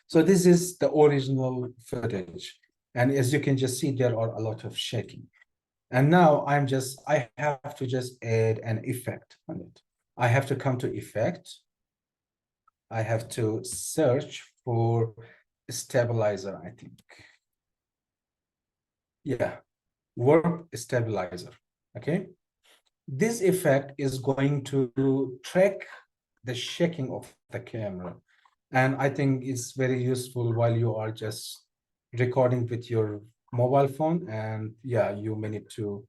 So this is the original footage, and as you can just see, there are a lot of shaking. And now I have to just add an effect on it. I have to come to effect. I have to search for stabilizer, I think. Yeah, warp stabilizer, okay? This effect is going to track the shaking of the camera. And I think it's very useful while you are just recording with your mobile phone. And yeah, you may need to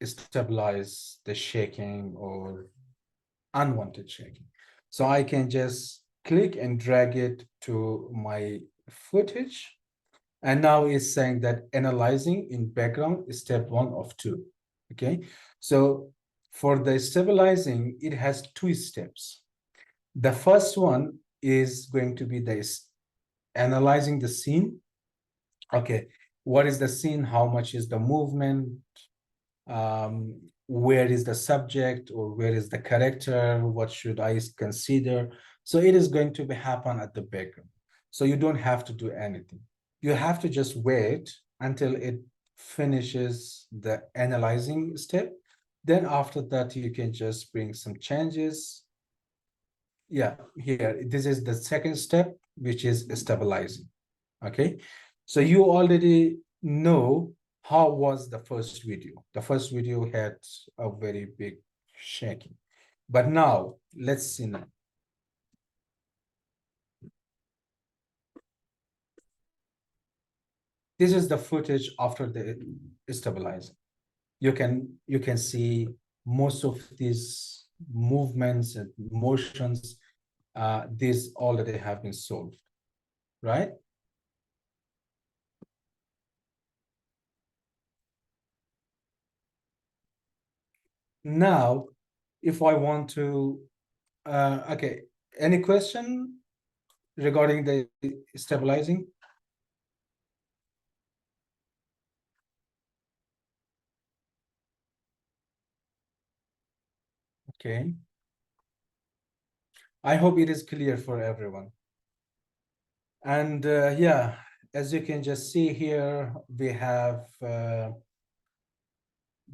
stabilize the shaking or unwanted shaking. So I can just click and drag it to my footage. And now it's saying that analyzing in background is step 1 of 2. Okay. So for the stabilizing, it has 2 steps. The first one is going to be this analyzing the scene. Okay. What is the scene? How much is the movement? Where is the subject or where is the character? What should I consider? So it is going to be happen at the background. So you don't have to do anything. You have to just wait until it finishes the analyzing step. Then after that, you can just bring some changes. Yeah, here, this is the second step, which is stabilizing. Okay, so you already know how was the first video. The first video had a very big shaking. But now, let's see now. This is the footage after the stabilizing. You can see most of these movements and motions, these already have been solved, right? Now, if I want to, okay, any question regarding the stabilizing? Okay. I hope it is clear for everyone. And yeah, as you can just see here, we have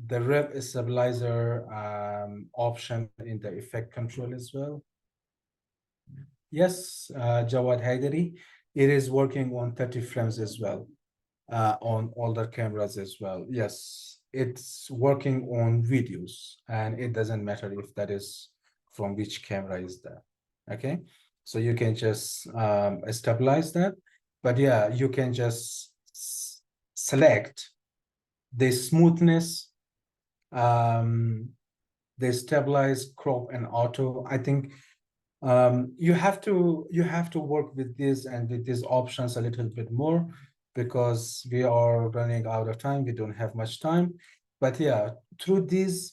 the rep stabilizer option in the effect control as well. Yes, Jawad Haidari, it is working on 30 frames as well, on older cameras as well. Yes, it's working on videos, and it doesn't matter if that is from which camera is that. Okay, so you can just stabilize that. But yeah, you can just select the smoothness, the stabilize, crop, and auto. I think you have to work with this and with these options a little bit more, because we are running out of time. We don't have much time. But yeah, through these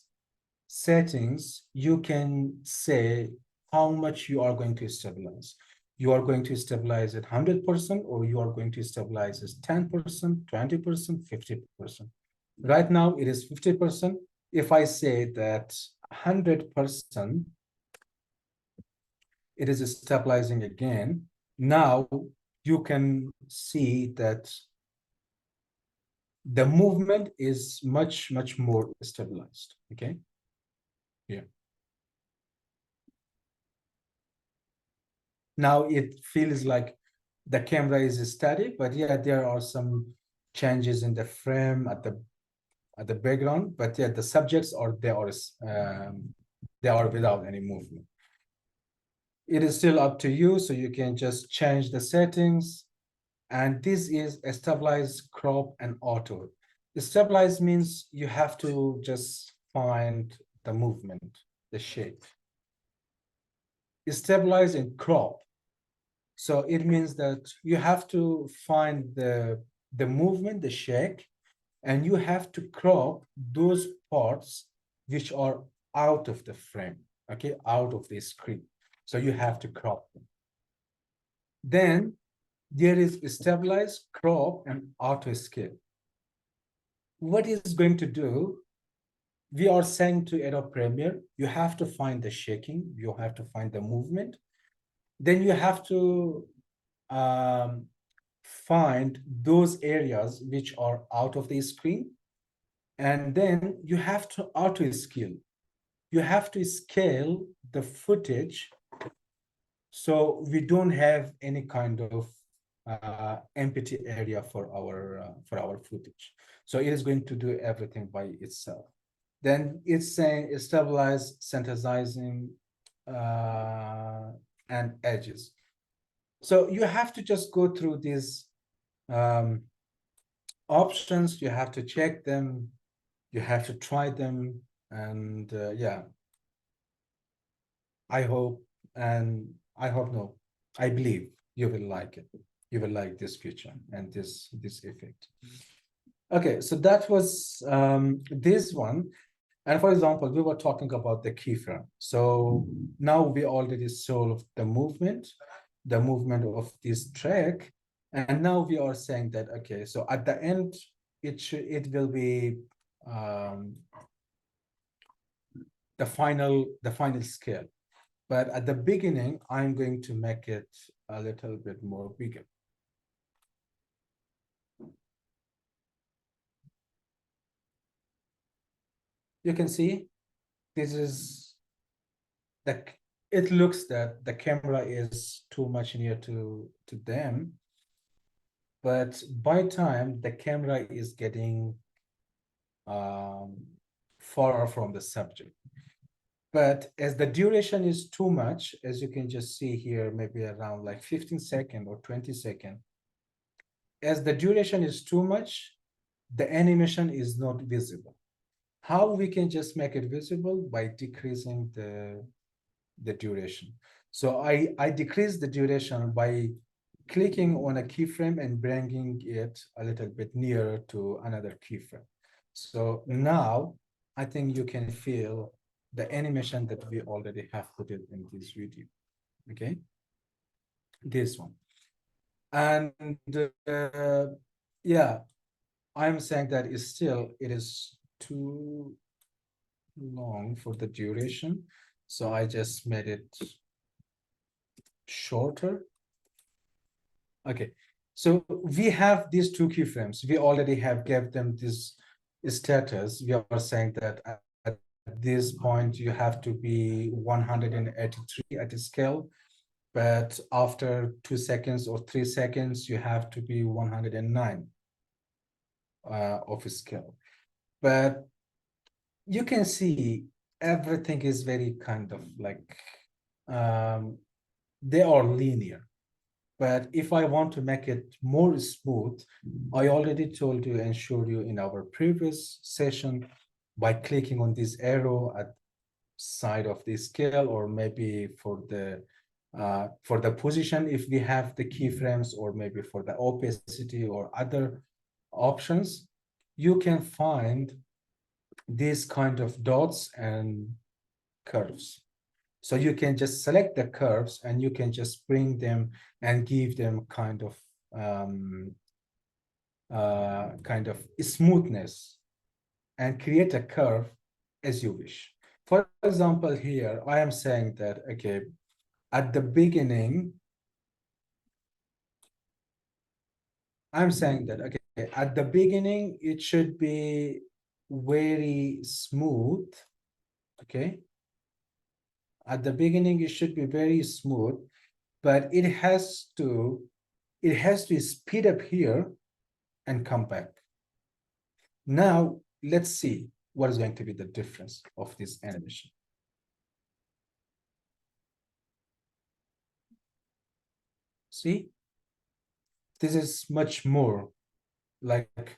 settings, you can say how much you are going to stabilize. You are going to stabilize at 100%, or you are going to stabilize as 10%, 20%, 50%. Right now, it is 50%. If I say that 100%, it is stabilizing again. Now you can see that the movement is much more stabilized. Okay. Yeah. Now it feels like the camera is static, but yeah, there are some changes in the frame at the background, but yeah, the subjects are they are without any movement. It is still up to you, so you can just change the settings. And this is a stabilize, crop, and auto. Stabilize means you have to just find the movement, the shape. Stabilize and crop. So it means that you have to find the movement, the shake, and you have to crop those parts which are out of the frame. okay, out of the screen. So you have to crop them. Then there is stabilize, crop, and auto scale. What is going to do? We are saying to Adobe Premiere, you have to find the shaking, you have to find the movement, then you have to find those areas which are out of the screen, and then you have to auto scale. You have to scale the footage so we don't have any kind of empty area for our footage. So it is going to do everything by itself. Then it's saying stabilize, synthesizing, and edges. So you have to just go through these options. You have to check them. You have to try them, and yeah. I hope, and I hope no, I believe you will like it. You will like this feature and this effect. Okay, so that was this one. And for example, we were talking about the keyframe. So now we already solved the movement of this track. And now we are saying that, okay, so at the end, it will be the final scale. But at the beginning, I'm going to make it a little bit more bigger. You can see this is it looks that the camera is too much near to them, but by time the camera is getting far from the subject. But as the duration is too much, as you can just see here, maybe around like 15 seconds or 20 seconds, as the duration is too much, the animation is not visible. How we can just make it visible? By decreasing the duration. So I decrease the duration by clicking on a keyframe and bringing it a little bit nearer to another keyframe. So now I think you can feel the animation that we already have put it in this video. Okay, this one. And yeah, I'm saying that is still it is too long for the duration, so I just made it shorter. Okay, so we have these two keyframes. We already have gave them this status. We are saying that at this point you have to be 183 at the scale, but after 2 seconds or 3 seconds you have to be 109 of a scale. But you can see everything is very kind of like they are linear. But if I want to make it more smooth, I already told you and showed you in our previous session by clicking on this arrow at side of the scale, or maybe for the position if we have the keyframes, or maybe for the opacity or other options, you can find these kind of dots and curves. So you can just select the curves and you can just bring them and give them kind of smoothness and create a curve as you wish. For example, here I am saying that, okay, at the beginning, I'm saying that, okay, at the beginning, it should be very smooth, okay? At the beginning, it should be very smooth, but it has to speed up here and come back. Now, let's see what is going to be the difference of this animation. See, this is much more like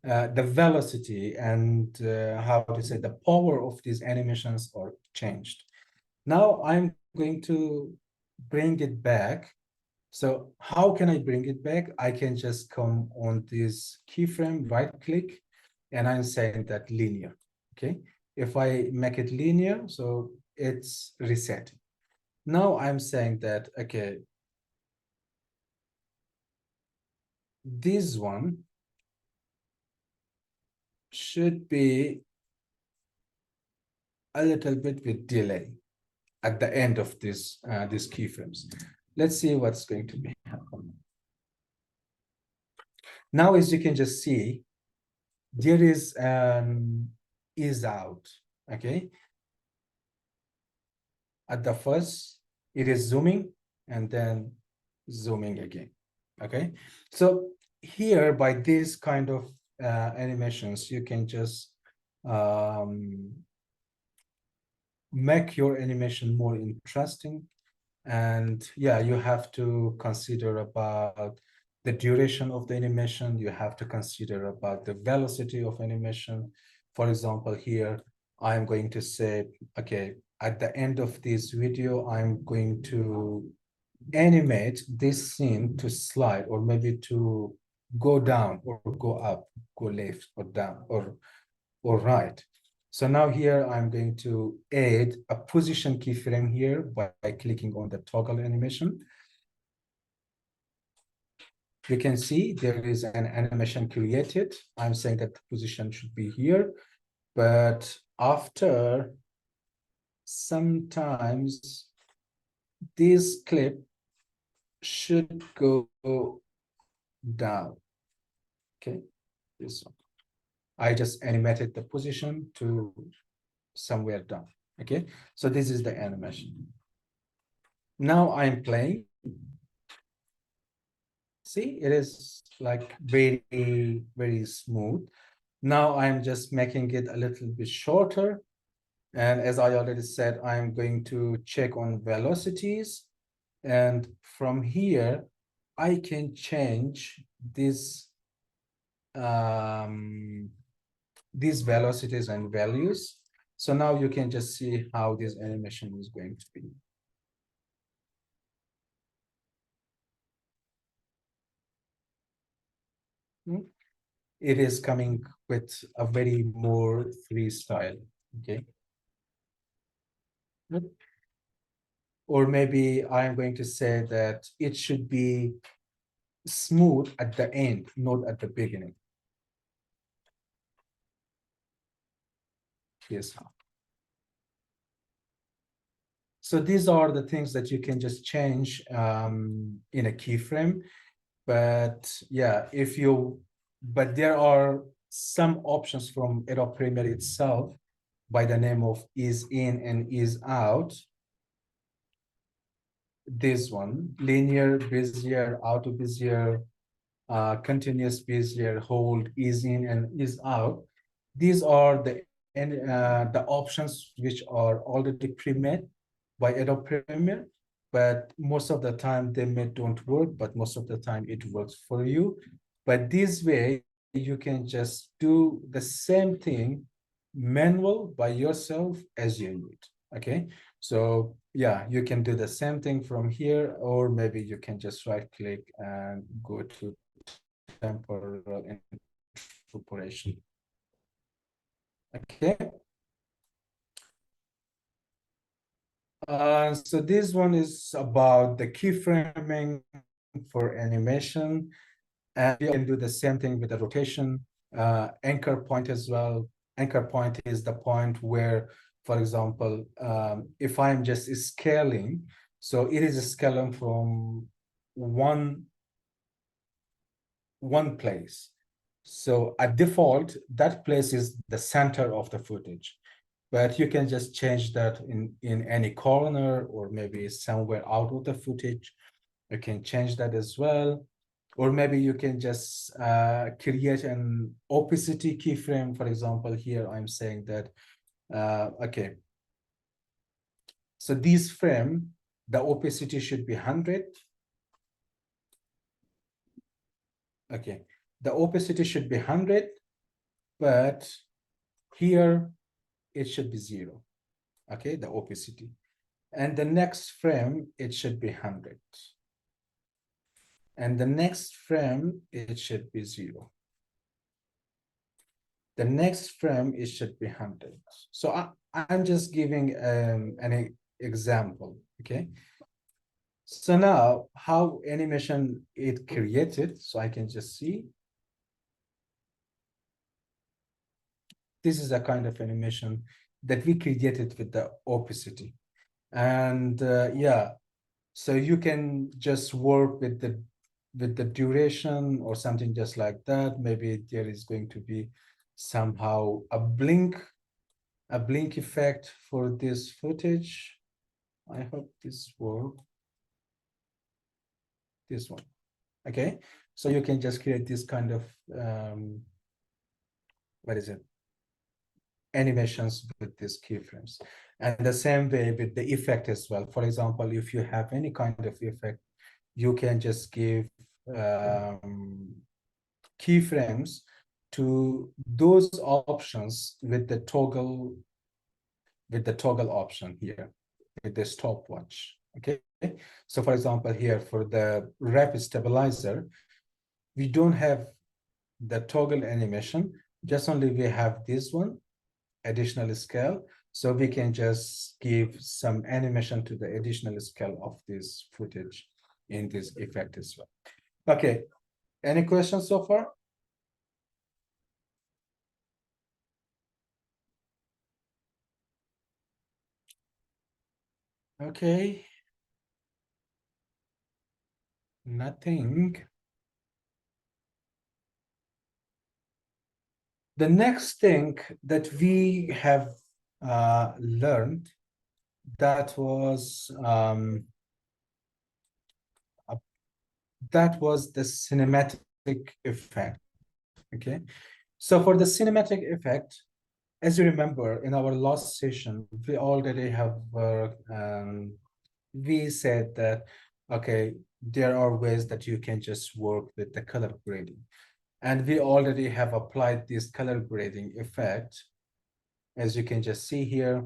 the velocity and how to say the power of these animations are changed. Now I'm going to bring it back. So how can I bring it back? I can just come on this keyframe, right click, and I'm saying that linear, okay? If I make it linear, so it's resetting. Now I'm saying that, okay, this one should be a little bit with delay at the end of this these keyframes. Let's see what's going to be happening. Now, as you can just see, there is an is out, okay? At the first, it is zooming and then zooming again, okay? So here, by this kind of animations, you can just make your animation more interesting. And yeah, you have to consider about the duration of the animation. You have to consider about the velocity of animation. For example, here, I'm going to say, okay, at the end of this video, I'm going to animate this scene to slide, or maybe to go down or go up, go left or down or right. So now here I'm going to add a position keyframe here by clicking on the toggle animation. You can see there is an animation created. I'm saying that the position should be here, but after sometimes this clip should go down. Okay, this one. I just animated the position to somewhere down. Okay, so this is the animation. Now I'm playing. See, it is like very, very smooth. Now I'm just making it a little bit shorter. And as I already said, I'm going to check on velocities. And from here, I can change these velocities and values. So now you can just see how this animation is going to be. It is coming with a very more freestyle, okay? Or maybe I'm going to say that it should be smooth at the end, not at the beginning. Yes. So these are the things that you can just change in a keyframe. But yeah, but there are some options from Adobe Premiere itself by the name of ease in and ease out. This one, linear, Bezier, auto Bezier, continuous Bezier, hold, ease in and ease out. These are the options which are already pre-made by Adobe Premiere, but most of the time they don't work, but most of the time it works for you. But this way, you can just do the same thing manual by yourself as you need, okay? So yeah, you can do the same thing from here, or maybe you can just right click and go to temporal incorporation. Okay. So this one is about the keyframing for animation, and you can do the same thing with the rotation, anchor point as well. Anchor point is the point where, for example, if I'm just scaling, so it is scaling from one place. So at default, that place is the center of the footage. But you can just change that in any corner, or maybe somewhere out of the footage. You can change that as well. Or maybe you can just create an opacity keyframe. For example, here I'm saying that, okay. So this frame, the opacity should be 100. Okay, the opacity should be 100, but here it should be 0. Okay, the opacity. And the next frame, it should be 100. And the next frame, it should be 0. The next frame, it should be 100. So I'm just giving an example, okay? So now how animation it created, so I can just see. This is a kind of animation that we created with the opacity. And yeah, so you can just work with the duration or something just like that. Maybe there is going to be somehow a blink effect for this footage. I hope this works. This one. Okay, so you can just create this kind of what is it, animations with these keyframes. And the same way with the effect as well. For example, if you have any kind of effect, you can just give keyframes to those options with the toggle option here with the stopwatch. Okay, so for example, here for the rapid stabilizer, we don't have the toggle animation, just only we have this one additional scale, so we can just give some animation to the additional scale of this footage in this effect as well. Okay, any questions so far? Okay, nothing. The next thing that we have learned, that was the cinematic effect. Okay, so for the cinematic effect, as you remember in our last session, we already have we said that okay, there are ways that you can just work with the color grading, and we already have applied this color grading effect, as you can just see here.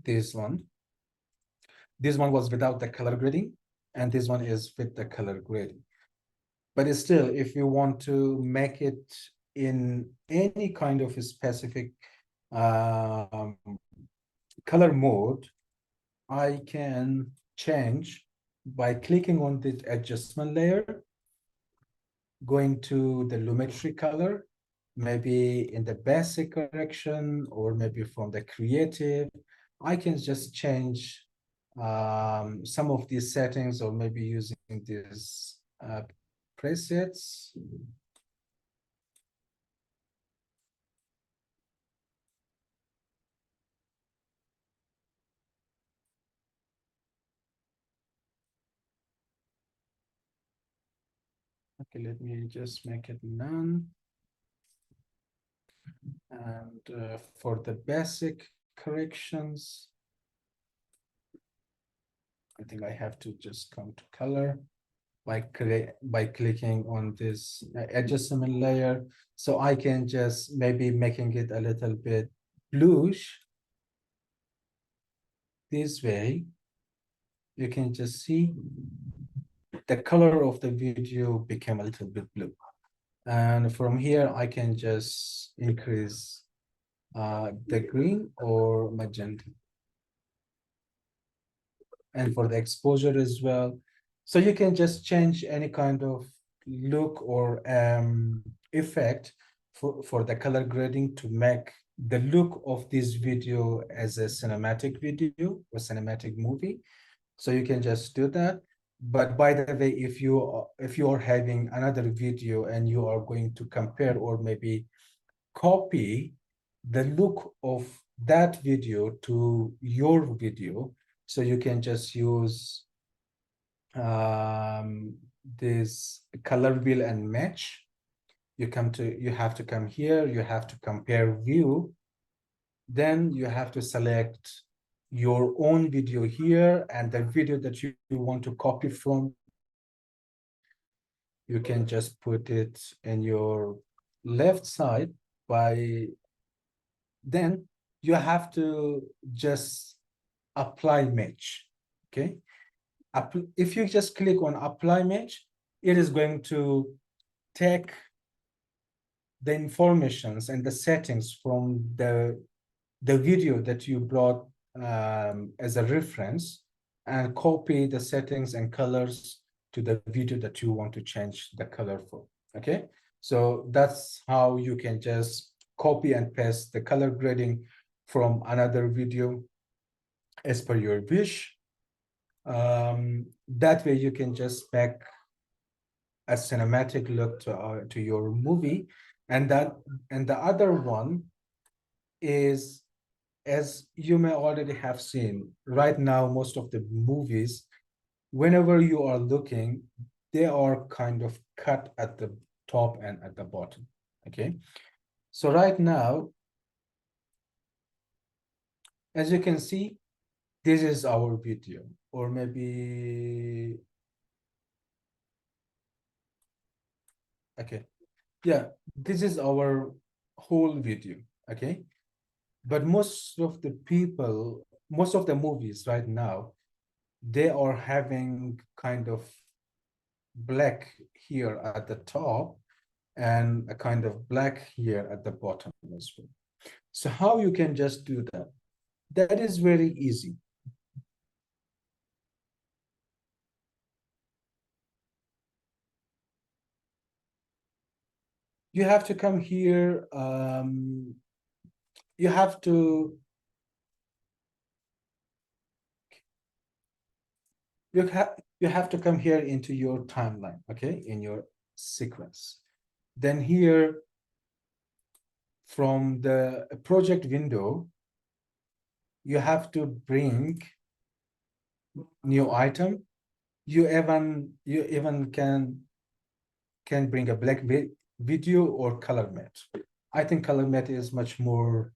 This one was without the color grading, and this one is with the color grading. But still, if you want to make it in any kind of a specific color mode, I can change by clicking on the adjustment layer, going to the lumetri color, maybe in the basic correction, or maybe from the creative. I can just change some of these settings, or maybe using these presets. Okay, let me just make it none. And for the basic corrections, I think I have to just come to color by clicking on this adjustment layer. So I can just maybe making it a little bit bluish. This way, you can just see the color of the video became a little bit blue. And from here, I can just increase the green or magenta. And for the exposure as well. So you can just change any kind of look or effect for the color grading to make the look of this video as a cinematic video or cinematic movie. So you can just do that. But by the way, if you are having another video and you are going to compare or maybe copy the look of that video to your video, so you can just use this color wheel and match. You have to come here, you have to compare view, then you have to select your own video here, and the video that you want to copy from, you can just put it in your left side. By then you have to just apply match. Okay, if you just click on apply match, it is going to take the informations and the settings from the video that you brought as a reference and copy the settings and colors to the video that you want to change the color for. Okay, so that's how you can just copy and paste the color grading from another video as per your wish. That way you can just make a cinematic look to your movie. And the other one is, as you may already have seen, right now most of the movies, whenever you are looking, they are kind of cut at the top and at the bottom. Okay, so right now, as you can see, this is our video, or maybe, okay, yeah, this is our whole video. Okay, but most of the people, most of the movies right now, they are having kind of black here at the top and a kind of black here at the bottom as well. So how you can just do that? That is very easy. You have to come here. You have to you have to come here into your timeline, okay, in your sequence. Then here, from the project window, you have to bring new item. You even can bring a black video or color matte. I think color matte is much more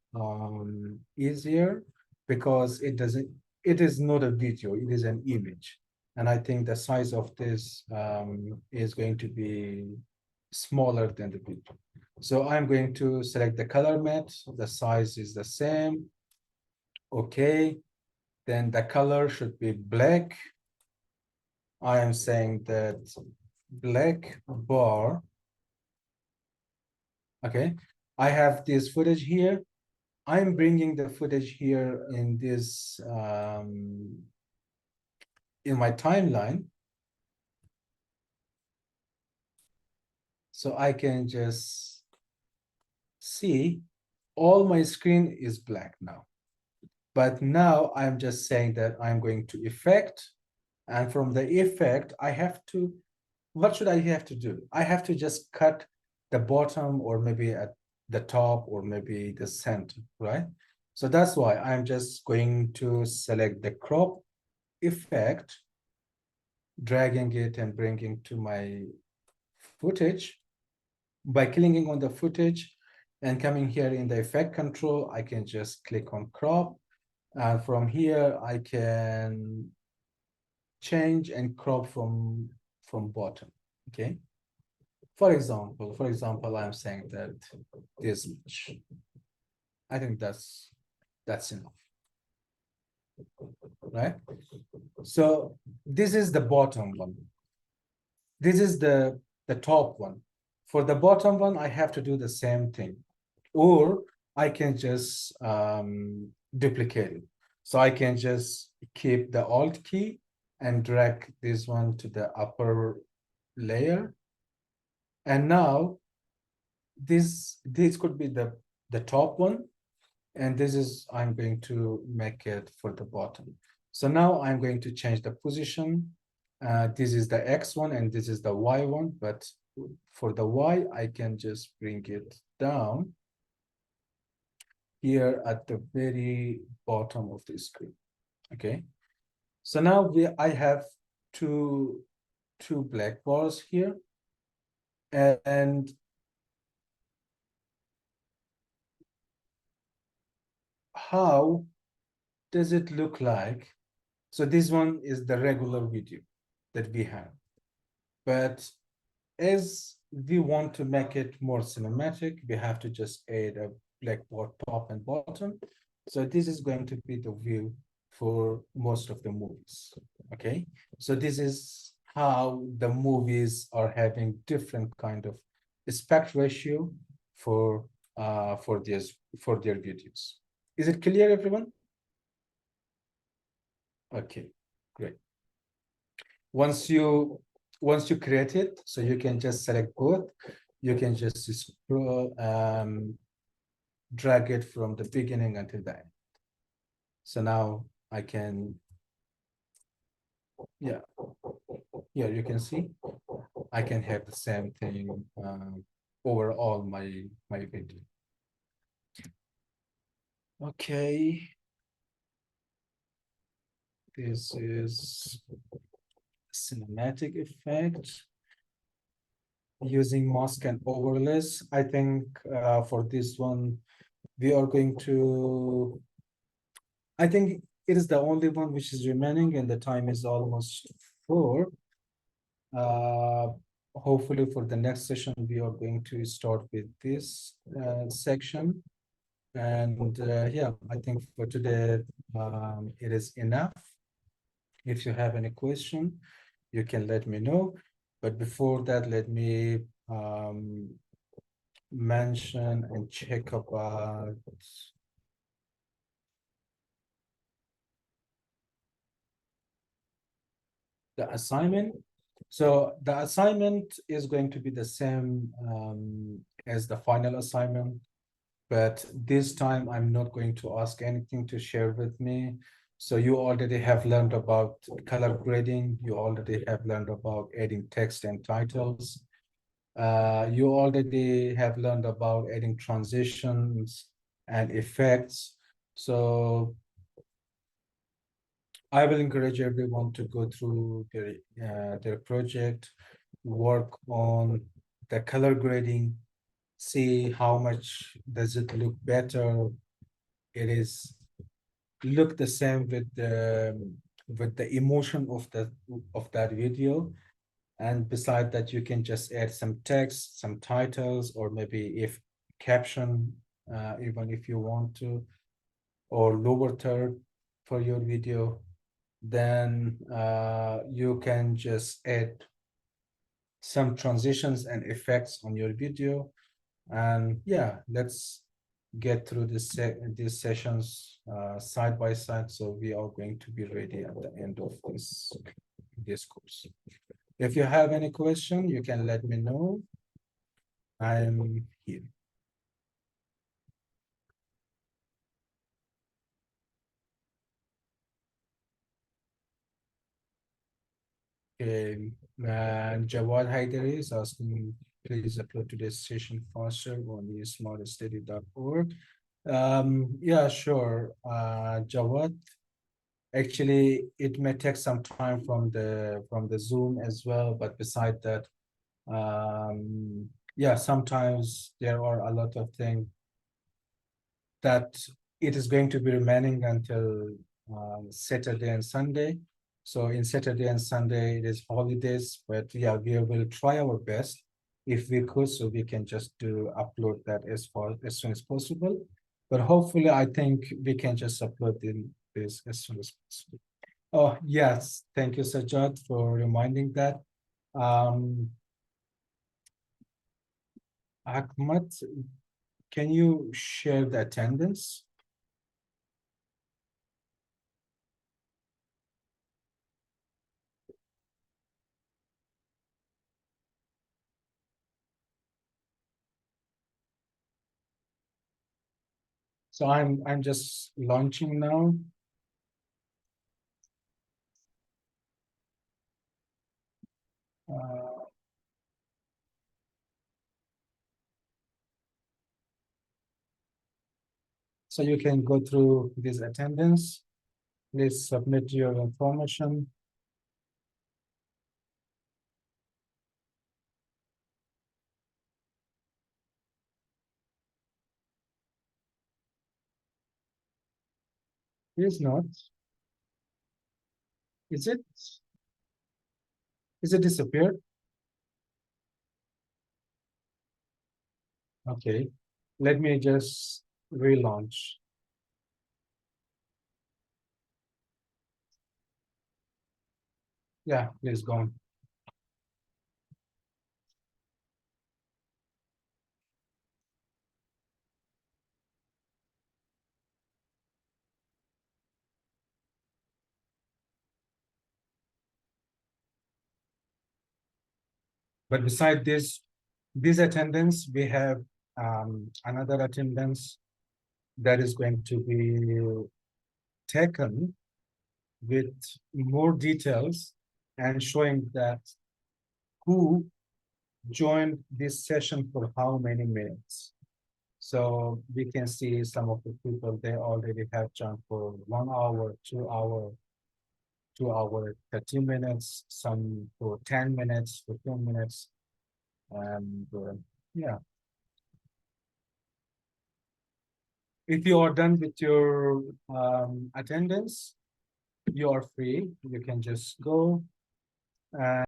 easier because it is not a video, it is an image. And I think the size of this is going to be smaller than the video. So I'm going to select the color matte. The size is the same. Okay. Then the color should be black. I am saying that black bar. Okay. I have this footage here. I'm bringing the footage here in this in my timeline. So I can just see all my screen is black now. But now I'm just saying that I'm going to effect, and from the effect, I have to, what should I have to do? I have to just cut the bottom or maybe at the top or maybe the center, right? So that's why I'm just going to select the crop effect, dragging it and bringing to my footage. By clicking on the footage and coming here in the effect control, I can just click on crop. And from here, I can change and crop from bottom, okay? For example, I'm saying that this much. I think that's enough, right? So this is the bottom one. This is the top one. For the bottom one, I have to do the same thing, or I can just duplicate it. So I can just keep the Alt key and drag this one to the upper layer. And now this could be the top one, and this is, I'm going to make it for the bottom. So now I'm going to change the position. This is the X one and this is the Y one, but for the Y, I can just bring it down here at the very bottom of the screen. Okay. So now I have two black bars here, and how does it look like? So this one is the regular video that we have, but as we want to make it more cinematic, we have to just add a blackboard top and bottom. So this is going to be the view for most of the movies. Okay, so this is how the movies are having different kind of aspect ratio for for their videos. Is it clear, everyone? Okay, great. Once you create it, so you can just select both. You can just scroll, drag it from the beginning until the end. So now I can, yeah, here you can see I can have the same thing over all my video. Okay, this is cinematic effect using mask and overlays. I think for this one we are going to, I think it is the only one which is remaining and the time is almost 4. Uh, hopefully for the next session, we are going to start with this section. And yeah, I think for today, it is enough. If you have any question, you can let me know. But before that, let me mention and check about the assignment. So the assignment is going to be the same as the final assignment, but this time I'm not going to ask anything to share with me. So you already have learned about color grading. You already have learned about adding text and titles. You already have learned about adding transitions and effects. So I will encourage everyone to go through their project, work on the color grading, see how much does it look better. It is look the same with the emotion of that video. And beside that, you can just add some text, some titles, or maybe if caption, even if you want to, or lower third for your video. Then you can just add some transitions and effects on your video. And yeah, let's get through these sessions side by side, so we are going to be ready at the end of this course. If you have any question, you can let me know. I'm here. Okay, and Jawad Haidari is asking, please upload today's session faster on e-SMARTstudy.org. Yeah, sure. Jawad, actually, it may take some time from the Zoom as well, but beside that, yeah, sometimes there are a lot of things that it is going to be remaining until Saturday and Sunday. So in Saturday and Sunday, it is holidays, but yeah, we will try our best if we could, so we can just do upload that as soon as possible. But hopefully, I think we can just upload this as soon as possible. Oh, yes. Thank you, Sajjad, for reminding that. Um, Ahmad, can you share the attendance? So I'm just launching now. Uh, so you can go through this attendance. Please submit your information. Is not. Is it? Is it disappeared? Okay. Let me just relaunch. Yeah, please go on. But beside this attendance, we have another attendance that is going to be taken with more details and showing that who joined this session for how many minutes. So we can see some of the people, they already have joined for 1 hour, 2 hour, 2 hour, 30 minutes, some for 10 minutes, 15 minutes. And yeah, if you are done with your attendance, you are free. You can just go and